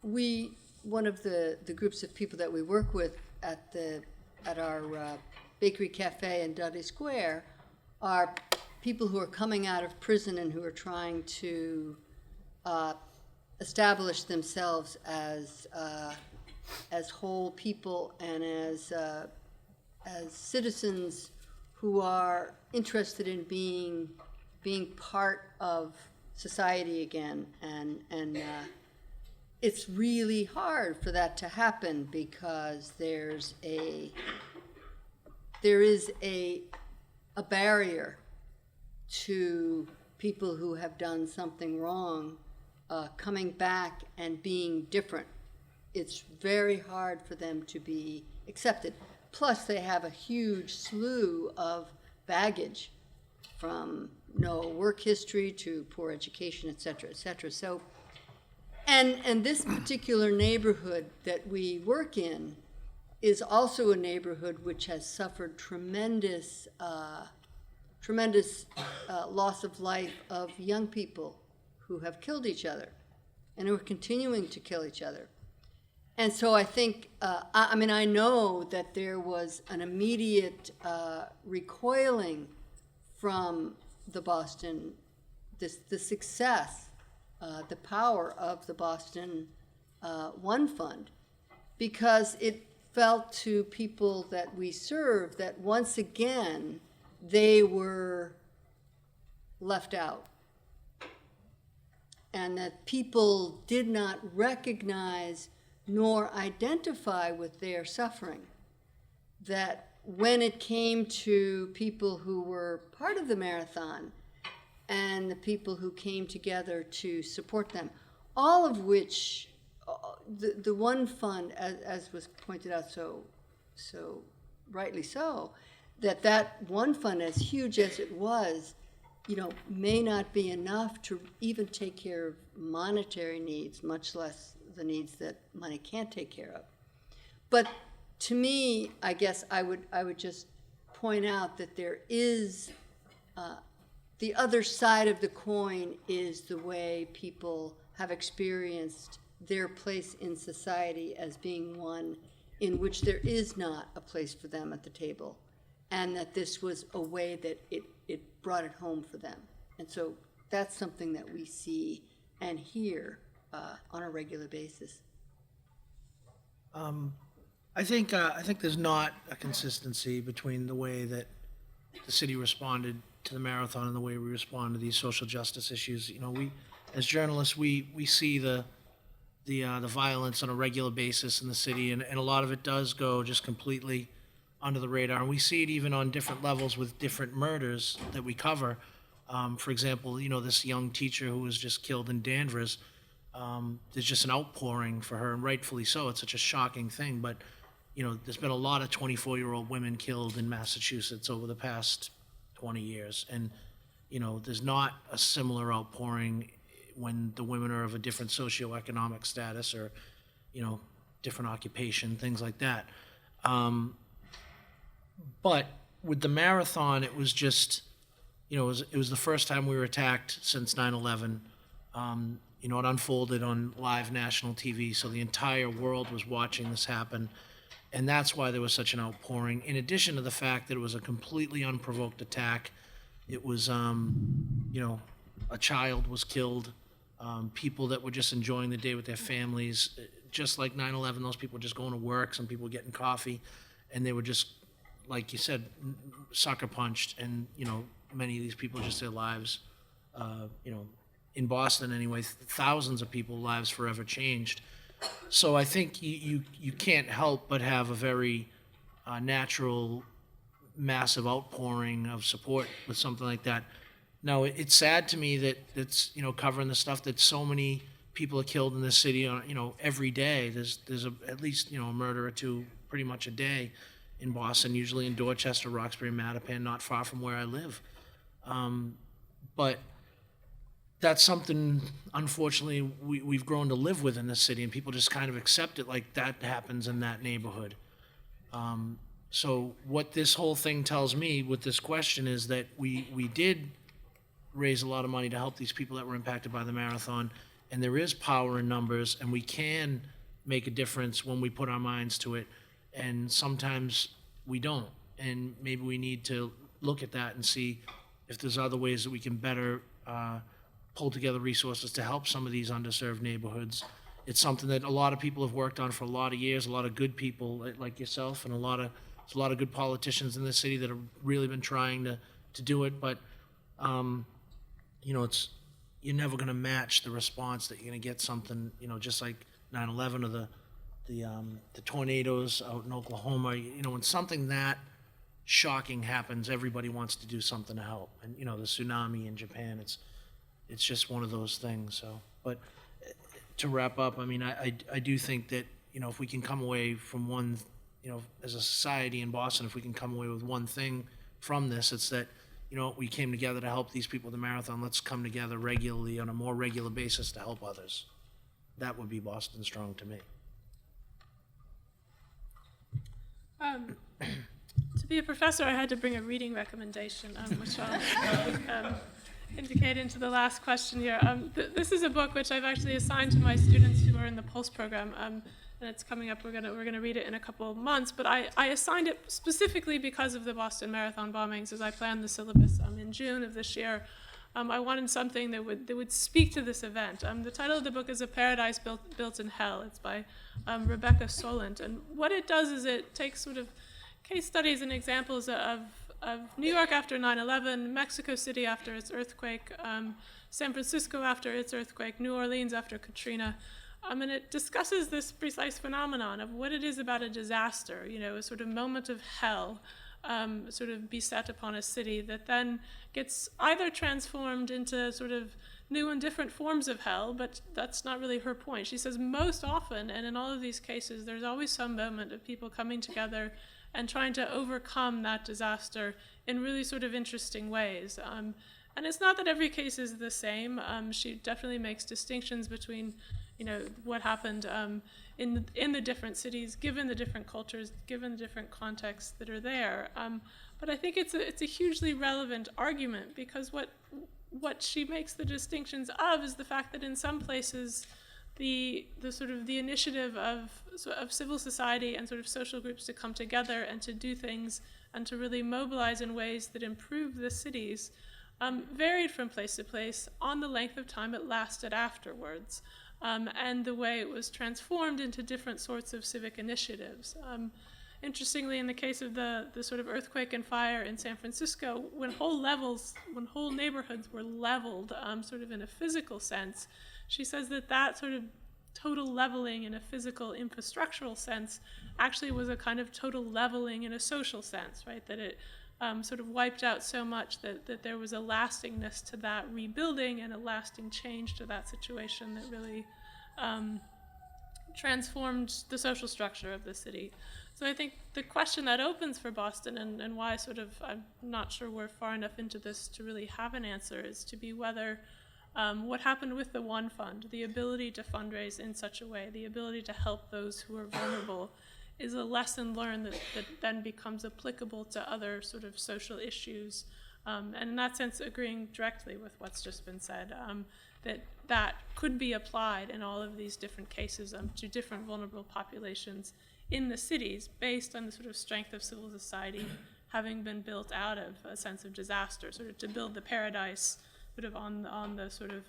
one of the groups of people that we work with at our bakery cafe in Dudley Square are people who are coming out of prison and who are trying to establish themselves as whole people and as citizens who are interested in being part of society again, and it's really hard for that to happen because there is a barrier to people who have done something wrong coming back and being different. It's very hard for them to be accepted. Plus, they have a huge slew of baggage from no work history to poor education, et cetera, et cetera. So, and this particular neighborhood that we work in is also a neighborhood which has suffered tremendous loss of life of young people who have killed each other and who are continuing to kill each other. And so I think, I know that there was an immediate recoiling from the Boston, the success, the power of the Boston One Fund, because it felt to people that we serve that once again they were left out, and that people did not recognize nor identify with their suffering. That when it came to people who were part of the marathon and the people who came together to support them, all of which, the One Fund, as was pointed out so rightly so, that One Fund, as huge as it was, may not be enough to even take care of monetary needs, much less the needs that money can't take care of. But to me, I guess I would just point out that there is the other side of the coin is the way people have experienced their place in society as being one in which there is not a place for them at the table, and that this was a way that it brought it home for them. And so that's something that we see and hear on a regular basis. I think there's not a consistency between the way that the city responded to the marathon and the way we respond to these social justice issues. We, as journalists, we see the violence on a regular basis in the city, and a lot of it does go just completely under the radar. And we see it even on different levels with different murders that we cover. For example, this young teacher who was just killed in Danvers, there's just an outpouring for her, and rightfully so. It's such a shocking thing. But, there's been a lot of 24-year-old women killed in Massachusetts over the past 20 years. And, there's not a similar outpouring when the women are of a different socioeconomic status or, different occupation, things like that. But with the marathon, it was just, it was the first time we were attacked since 9/11. It unfolded on live national TV, so the entire world was watching this happen. And that's why there was such an outpouring. In addition to the fact that it was a completely unprovoked attack, it was, a child was killed, people that were just enjoying the day with their families. Just like 9/11, those people were just going to work, some people were getting coffee, and they were just, like you said, sucker punched. And, many of these people, just their lives, in Boston anyway, thousands of people's lives forever changed. So I think you can't help but have a very natural, massive outpouring of support with something like that. Now, it's sad to me that it's, covering the stuff that so many people are killed in this city, every day. There's at least, a murder or two pretty much a day in Boston, usually in Dorchester, Roxbury, Mattapan, not far from where I live. But that's something, unfortunately, we've grown to live with in this city, and people just kind of accept it like that happens in that neighborhood. So what this whole thing tells me with this question is that we did raise a lot of money to help these people that were impacted by the marathon, and there is power in numbers, and we can make a difference when we put our minds to it, and sometimes we don't. And maybe we need to look at that and see if there's other ways that we can better pull together resources to help some of these underserved neighborhoods. It's something that a lot of people have worked on for a lot of years, a lot of good people like yourself, and there's a lot of good politicians in this city that have really been trying to do it. But, you're never going to match the response that you're going to get something, just like 9/11 or the tornadoes out in Oklahoma. When something that shocking happens, everybody wants to do something to help. And, the tsunami in Japan, it's just one of those things. So, but to wrap up, I do think that, if we can come away from one, as a society in Boston, if we can come away with one thing from this, it's that, we came together to help these people with the marathon. Let's come together regularly on a more regular basis to help others. That would be Boston Strong to me. To be a professor, I had to bring a reading recommendation, which I'll indicate into the last question here. This is a book which I've actually assigned to my students who are in the Pulse program, and it's coming up. We're gonna read it in a couple of months. But I assigned it specifically because of the Boston Marathon bombings. As I planned the syllabus in June of this year, I wanted something that would speak to this event. The title of the book is A Paradise Built in Hell. It's by Rebecca Solent, and what it does is it takes sort of case studies and examples of New York after 9/11, Mexico City after its earthquake, San Francisco after its earthquake, New Orleans after Katrina, and it discusses this precise phenomenon of what it is about a disaster, a sort of moment of hell, sort of beset upon a city that then gets either transformed into sort of new and different forms of hell, but that's not really her point. She says most often, and in all of these cases, there's always some moment of people coming together and trying to overcome that disaster in really sort of interesting ways. And it's not that every case is the same. She definitely makes distinctions between, what happened in the different cities, given the different cultures, given the different contexts that are there. But I think it's a hugely relevant argument, because what she makes the distinctions of is the fact that in some places the sort of the initiative of civil society and sort of social groups to come together and to do things and to really mobilize in ways that improve the cities varied from place to place on the length of time it lasted afterwards, and the way it was transformed into different sorts of civic initiatives. Interestingly, in the case of the sort of earthquake and fire in San Francisco, when whole neighborhoods were leveled, sort of in a physical sense, she says that sort of total leveling in a physical infrastructural sense actually was a kind of total leveling in a social sense, right? That it sort of wiped out so much that there was a lastingness to that rebuilding and a lasting change to that situation that really transformed the social structure of the city. So I think the question that opens for Boston, and why sort of I'm not sure we're far enough into this to really have an answer, is to be whether what happened with the One Fund, the ability to fundraise in such a way, the ability to help those who are vulnerable, is a lesson learned that then becomes applicable to other sort of social issues. And in that sense, agreeing directly with what's just been said, that could be applied in all of these different cases to different vulnerable populations in the cities based on the sort of strength of civil society having been built out of a sense of disaster, sort of to build the paradise sort of on the sort of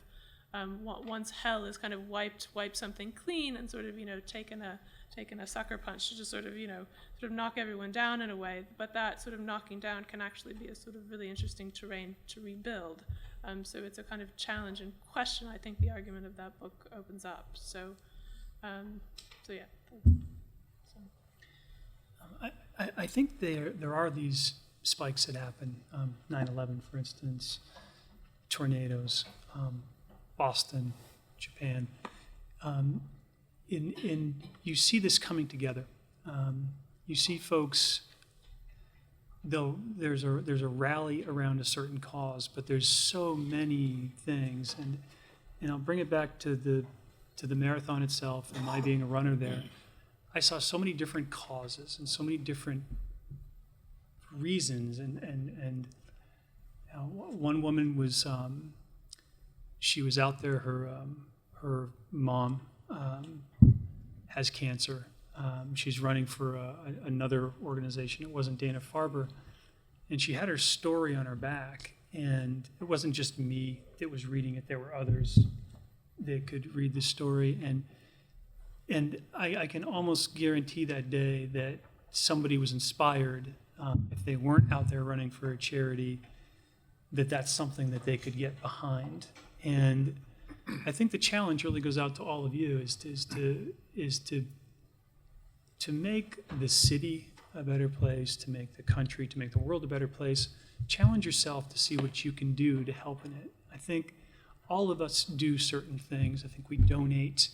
once hell is kind of wiped something clean and sort of taken a sucker punch to just sort of knock everyone down in a way, but that sort of knocking down can actually be a sort of really interesting terrain to rebuild. So it's a kind of challenge and question I think the argument of that book opens up. So yeah. I think there are these spikes that happen. 9/11, for instance, tornadoes, Boston, Japan. You see this coming together. You see folks, though there's a rally around a certain cause, but there's so many things, and I'll bring it back to the marathon itself and my being a runner there. I saw so many different causes and so many different reasons, and one woman was she was out there. Her mom has cancer. She's running for another organization. It wasn't Dana-Farber, and she had her story on her back. And it wasn't just me that was reading it. There were others that could read the story, and I can almost guarantee that day that somebody was inspired, if they weren't out there running for a charity, that's something that they could get behind. And I think the challenge really goes out to all of you is to make the city a better place, to make the country, to make the world a better place. Challenge yourself to see what you can do to help in it. I think all of us do certain things. I think we donate.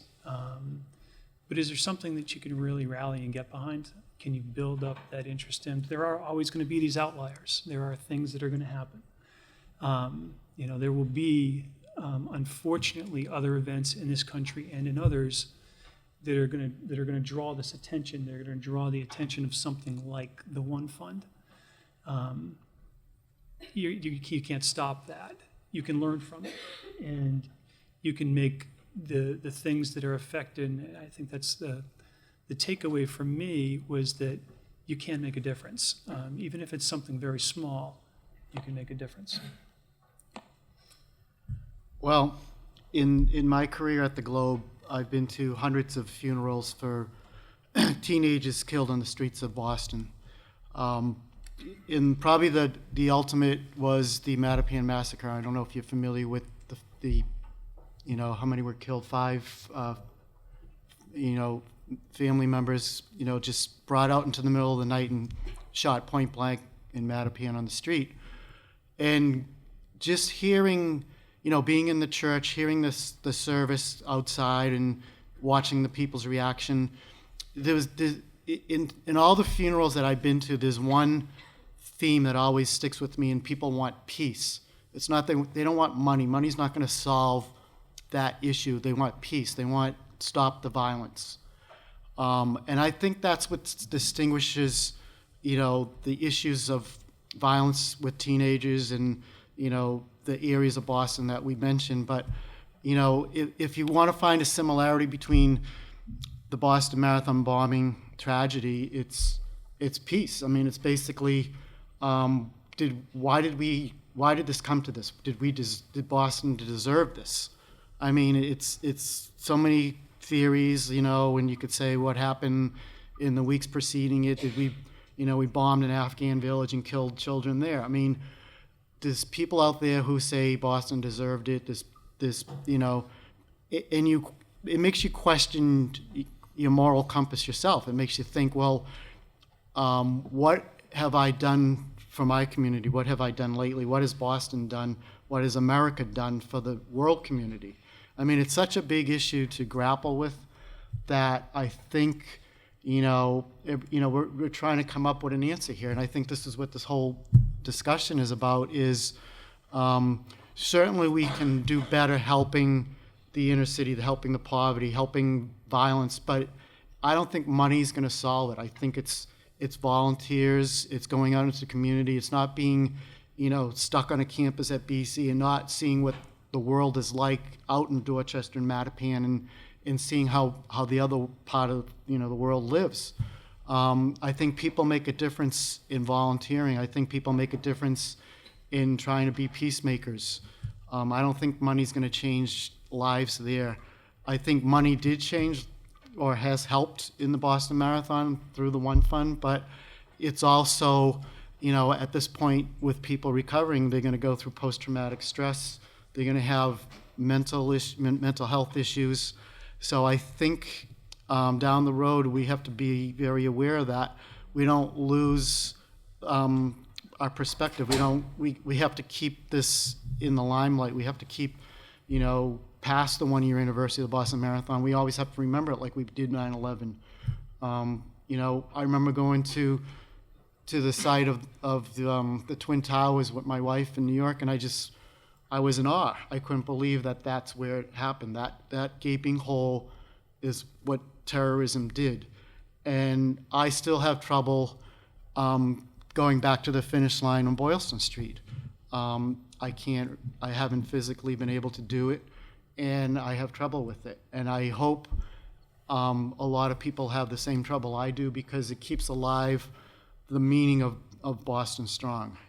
But is there something that you can really rally and get behind? Can you build up that interest in? There are always going to be these outliers. There are things that are going to happen. There will be, unfortunately, other events in this country and in others that are going to draw this attention. They're going to draw the attention of something like the One Fund. You can't stop that. You can learn from it, and you can make the things that are affected. And I think that's the takeaway for me was that you can make a difference. Even if it's something very small, you can make a difference. Well, in my career at the Globe, I've been to hundreds of funerals for teenagers killed on the streets of Boston. And probably the ultimate was the Mattapan massacre. I don't know if you're familiar with the how many were killed. 5, family members, just brought out into the middle of the night and shot point blank in Mattapan on the street. And just hearing, being in the church, hearing the service outside and watching the people's reaction, there was in all the funerals that I've been to, there's one theme that always sticks with me, and people want peace. It's not they don't want money. Money's not going to solve that issue. They want peace. They want stop the violence. And I think that's what distinguishes, the issues of violence with teenagers and, the areas of Boston that we mentioned. But, if you want to find a similarity between the Boston Marathon bombing tragedy, it's peace. I mean, it's basically, why did this come to this? Did Boston deserve this? I mean, it's so many theories, and you could say what happened in the weeks preceding it. Did we bombed an Afghan village and killed children there? I mean, there's people out there who say Boston deserved it. And it makes you question your moral compass yourself. It makes you think, well, what have I done for my community? What have I done lately? What has Boston done? What has America done for the world community? I mean, it's such a big issue to grapple with that I think, we're trying to come up with an answer here. And I think this is what this whole discussion is about, is certainly we can do better helping the inner city, helping the poverty, helping violence, but I don't think money's going to solve it. I think it's volunteers, it's going out into the community, it's not being, stuck on a campus at BC and not seeing what the world is like out in Dorchester and Mattapan and seeing how the other part of, the world lives. I think people make a difference in volunteering. I think people make a difference in trying to be peacemakers. I don't think money's going to change lives there. I think money did change or has helped in the Boston Marathon through the One Fund, but it's also, at this point with people recovering, they're going to go through post-traumatic stress. They're going to have mental health issues. So I think down the road we have to be very aware of that. We don't lose our perspective. We have to keep this in the limelight. We have to keep, past the 1-year anniversary of the Boston Marathon. We always have to remember it like we did 9/11. I remember going to the site of the Twin Towers with my wife in New York, and I was in awe. I couldn't believe that that's where it happened. That gaping hole is what terrorism did. And I still have trouble going back to the finish line on Boylston Street. I haven't physically been able to do it, and I have trouble with it. And I hope a lot of people have the same trouble I do, because it keeps alive the meaning of Boston Strong.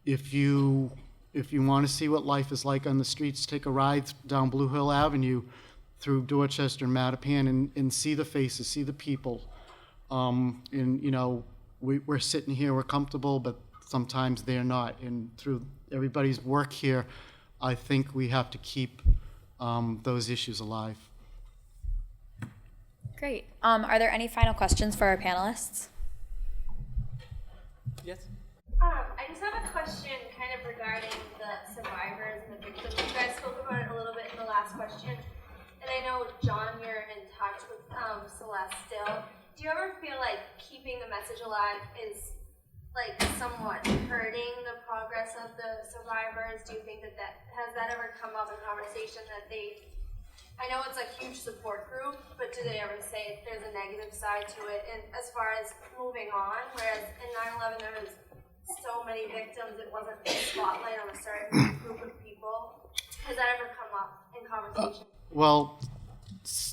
If you want to see what life is like on the streets, take a ride down Blue Hill Avenue through Dorchester and Mattapan and see the faces, see the people. We're sitting here, we're comfortable, but sometimes they're not. And through everybody's work here, I think we have to keep those issues alive. Great. Are there any final questions for our panelists? Yes? I just have a question kind of regarding the survivors and the victims. You guys spoke about it a little bit in the last question. And I know, John, you're in touch with Celeste still. Do you ever feel like keeping the message alive is like somewhat hurting the progress of the survivors? Do you think that has that ever come up in conversation that I know it's a huge support group, but do they ever say there's a negative side to it? And as far as moving on, whereas in 9/11 there was so many victims, it wasn't a spotlight on a certain group of people. Has that ever come up in conversation? Well,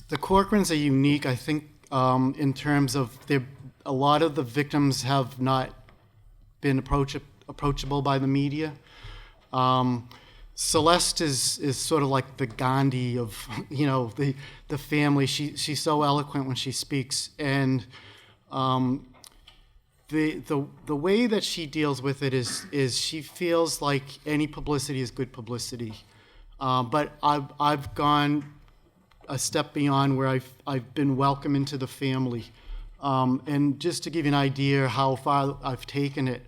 the Corcorans are unique, I think, in terms of a lot of the victims have not been approachable by the media. Celeste is sort of like the Gandhi of the family. She's so eloquent when she speaks, and the way that she deals with it is she feels like any publicity is good publicity. But I've gone a step beyond where I've been welcome into the family. And just to give you an idea how far I've taken it,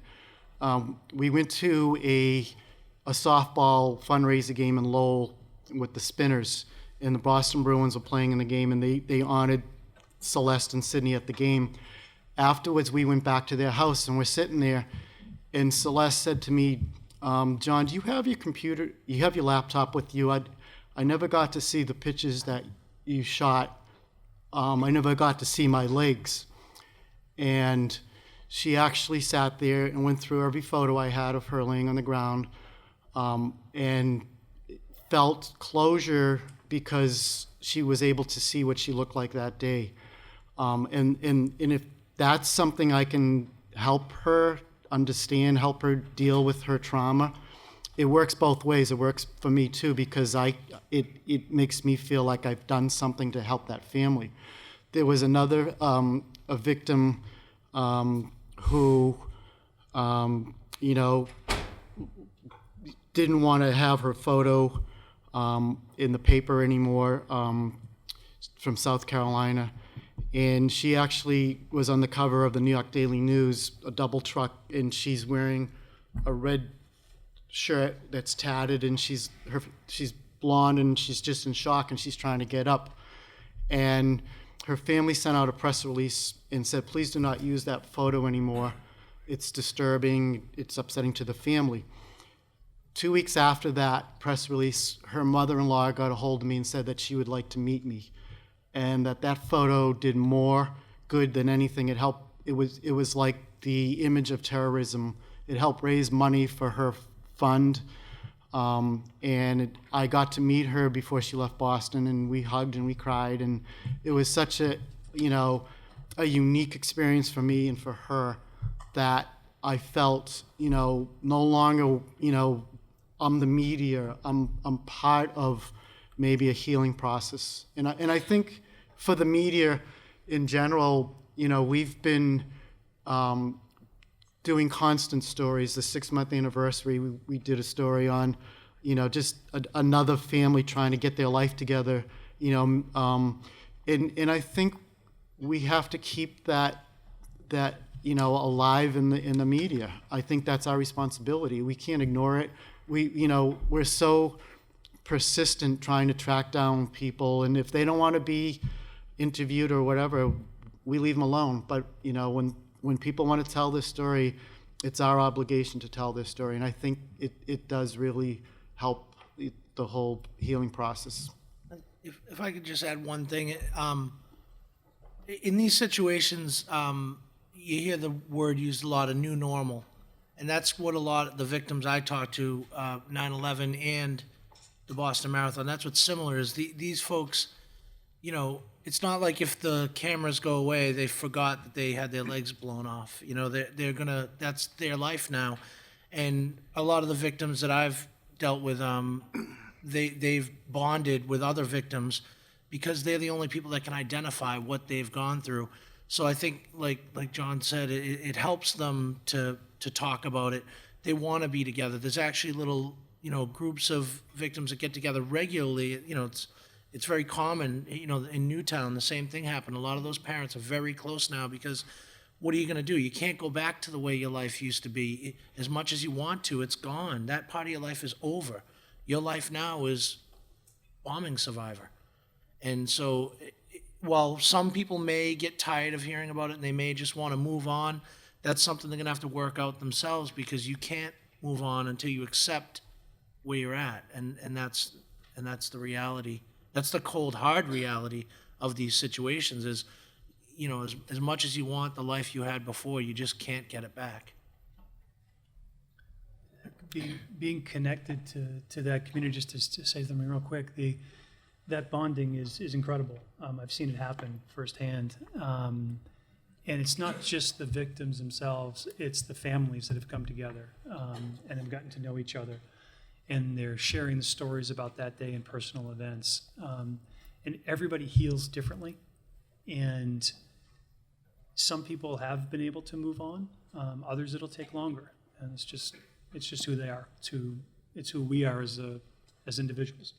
we went to a softball fundraiser game in Lowell with the Spinners, and the Boston Bruins were playing in the game, and they honored Celeste and Sydney at the game. Afterwards, we went back to their house, and we're sitting there, and Celeste said to me, John, do you have your computer, you have your laptop with you? I never got to see the pictures that you shot. I never got to see my legs. And she actually sat there and went through every photo I had of her laying on the ground, and felt closure because she was able to see what she looked like that day. And if that's something I can help her understand, help her deal with her trauma, it works both ways. It works for me too, because it makes me feel like I've done something to help that family. There was another a victim who didn't want to have her photo in the paper anymore, from South Carolina. And she actually was on the cover of the New York Daily News, a double truck, and she's wearing a red shirt that's tatted, and she's blonde, and she's just in shock, and she's trying to get up. And her family sent out a press release and said, please do not use that photo anymore. It's disturbing, it's upsetting to the family. 2 weeks after that press release, her mother-in-law got a hold of me and said that she would like to meet me, and that photo did more good than anything. It helped. It was like the image of terrorism. It helped raise money for her fund, and I got to meet her before she left Boston, and we hugged and we cried, and it was such a unique experience for me and for her that I felt, no longer, I'm the media. I'm part of maybe a healing process, and I think for the media in general, we've been doing constant stories. The 6-month anniversary, we did a story on, just another family trying to get their life together, and I think we have to keep that alive in the media. I think that's our responsibility. We can't ignore it. We're so persistent trying to track down people, and if they don't want to be interviewed or whatever, we leave them alone. But when people want to tell this story, it's our obligation to tell this story, and I think it does really help the whole healing process. If I could just add one thing, in these situations, you hear the word used a lot, a new normal, and that's what a lot of the victims I talked to, 9/11 and the Boston Marathon, that's what's similar is these folks, it's not like if the cameras go away, they forgot that they had their legs blown off. That's their life now. And a lot of the victims that I've dealt with, they've bonded with other victims because they're the only people that can identify what they've gone through. So I think, like John said, it helps them to talk about it. They want to be together. There's actually little, groups of victims that get together regularly. It's very common, in Newtown, the same thing happened. A lot of those parents are very close now because what are you going to do? You can't go back to the way your life used to be. As much as you want to, it's gone. That part of your life is over. Your life now is bombing survivor. And so while some people may get tired of hearing about it and they may just want to move on, that's something they're going to have to work out themselves because you can't move on until you accept where you're at. And that's the reality. That's the cold, hard reality of these situations is, as much as you want the life you had before, you just can't get it back. Being connected to that community, just to say something real quick, that bonding is incredible. I've seen it happen firsthand. And it's not just the victims themselves, it's the families that have come together and have gotten to know each other. And they're sharing the stories about that day and personal events. And everybody heals differently. And some people have been able to move on. Others, it'll take longer. And it's just who they are. It's who we are as individuals.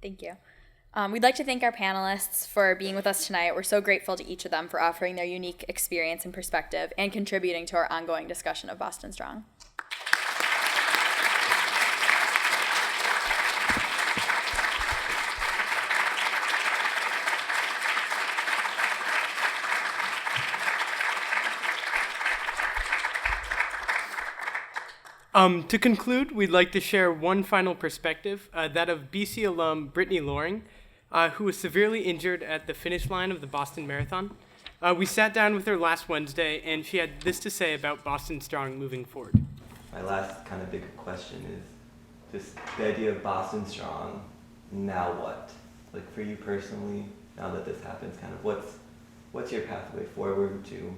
Thank you. We'd like to thank our panelists for being with us tonight. We're so grateful to each of them for offering their unique experience and perspective and contributing to our ongoing discussion of Boston Strong. To conclude, we'd like to share one final perspective, that of BC alum Brittany Loring, who was severely injured at the finish line of the Boston Marathon. We sat down with her last Wednesday, and she had this to say about Boston Strong moving forward. My last kind of big question is just the idea of Boston Strong, now what? Like for you personally, now that this happens, kind of what's your pathway forward to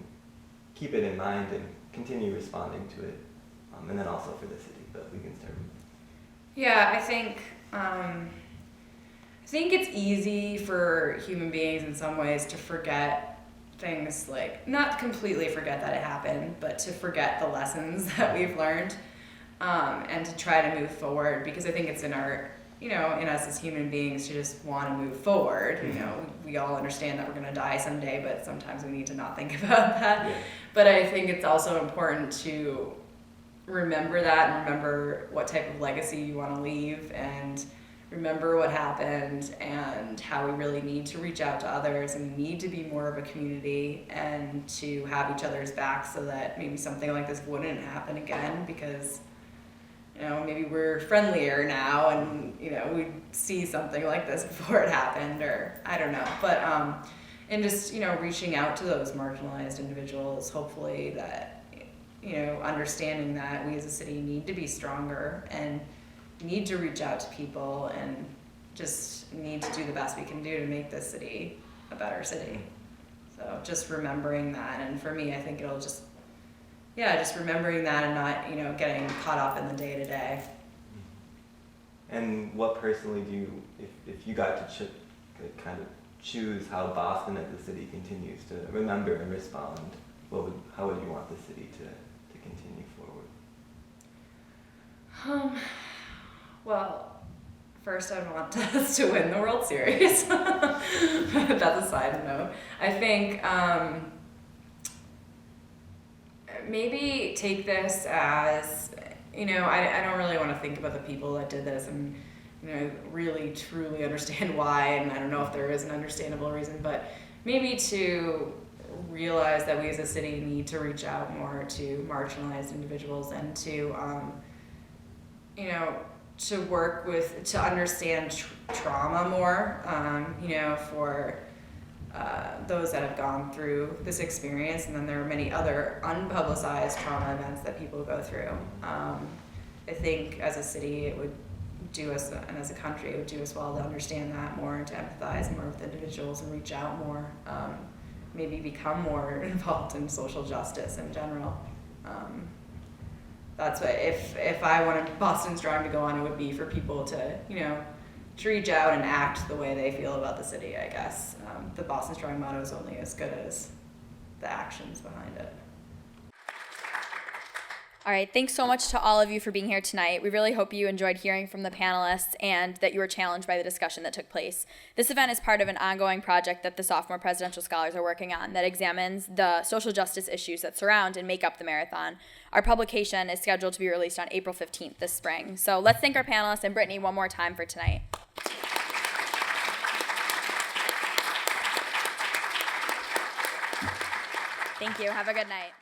keep it in mind and continue responding to it? And then also for the city, but we can start. Yeah, I think it's easy for human beings in some ways to forget things, like not completely forget that it happened, but to forget the lessons that we've learned, and to try to move forward, because I think it's in our you know, in us as human beings to just want to move forward. You know, we all understand that we're going to die someday, but sometimes we need to not think about that. Yeah. But I think it's also important to remember that and remember what type of legacy you want to leave, and remember what happened and how we really need to reach out to others and need to be more of a community and to have each other's backs so that maybe something like this wouldn't happen again, because, you know, maybe we're friendlier now and, you know, we'd see something like this before it happened, or I don't know. But, and just, you know, reaching out to those marginalized individuals, hopefully that, you know, understanding that we as a city need to be stronger and need to reach out to people and just need to do the best we can do to make this city a better city. So just remembering that, and for me, I think it'll just, yeah, just remembering that and not, you know, getting caught up in the day to day. And what personally do you, if you got to kind of choose how Boston as a city continues to remember and respond, how would you want the city to continue forward? Well, first I'd want us to win the World Series. That's a side note. I think maybe take this as, you know, I don't really want to think about the people that did this and, you know, really truly understand why, and I don't know if there is an understandable reason, but maybe to realize that we as a city need to reach out more to marginalized individuals and to, you know, to work with, to understand trauma more, you know, for those that have gone through this experience. And then there are many other unpublicized trauma events that people go through. I think as a city it would do us, and as a country it would do us well to understand that more and to empathize more with individuals and reach out more, maybe become more involved in social justice in general. That's what, if I wanted Boston Strong to go on, it would be for people to, you know, to reach out and act the way they feel about the city, I guess. The Boston Strong motto is only as good as the actions behind it. All right, thanks so much to all of you for being here tonight. We really hope you enjoyed hearing from the panelists and that you were challenged by the discussion that took place. This event is part of an ongoing project that the sophomore presidential scholars are working on that examines the social justice issues that surround and make up the marathon. Our publication is scheduled to be released on April 15th this spring. So let's thank our panelists and Brittany one more time for tonight. Thank you. Have a good night.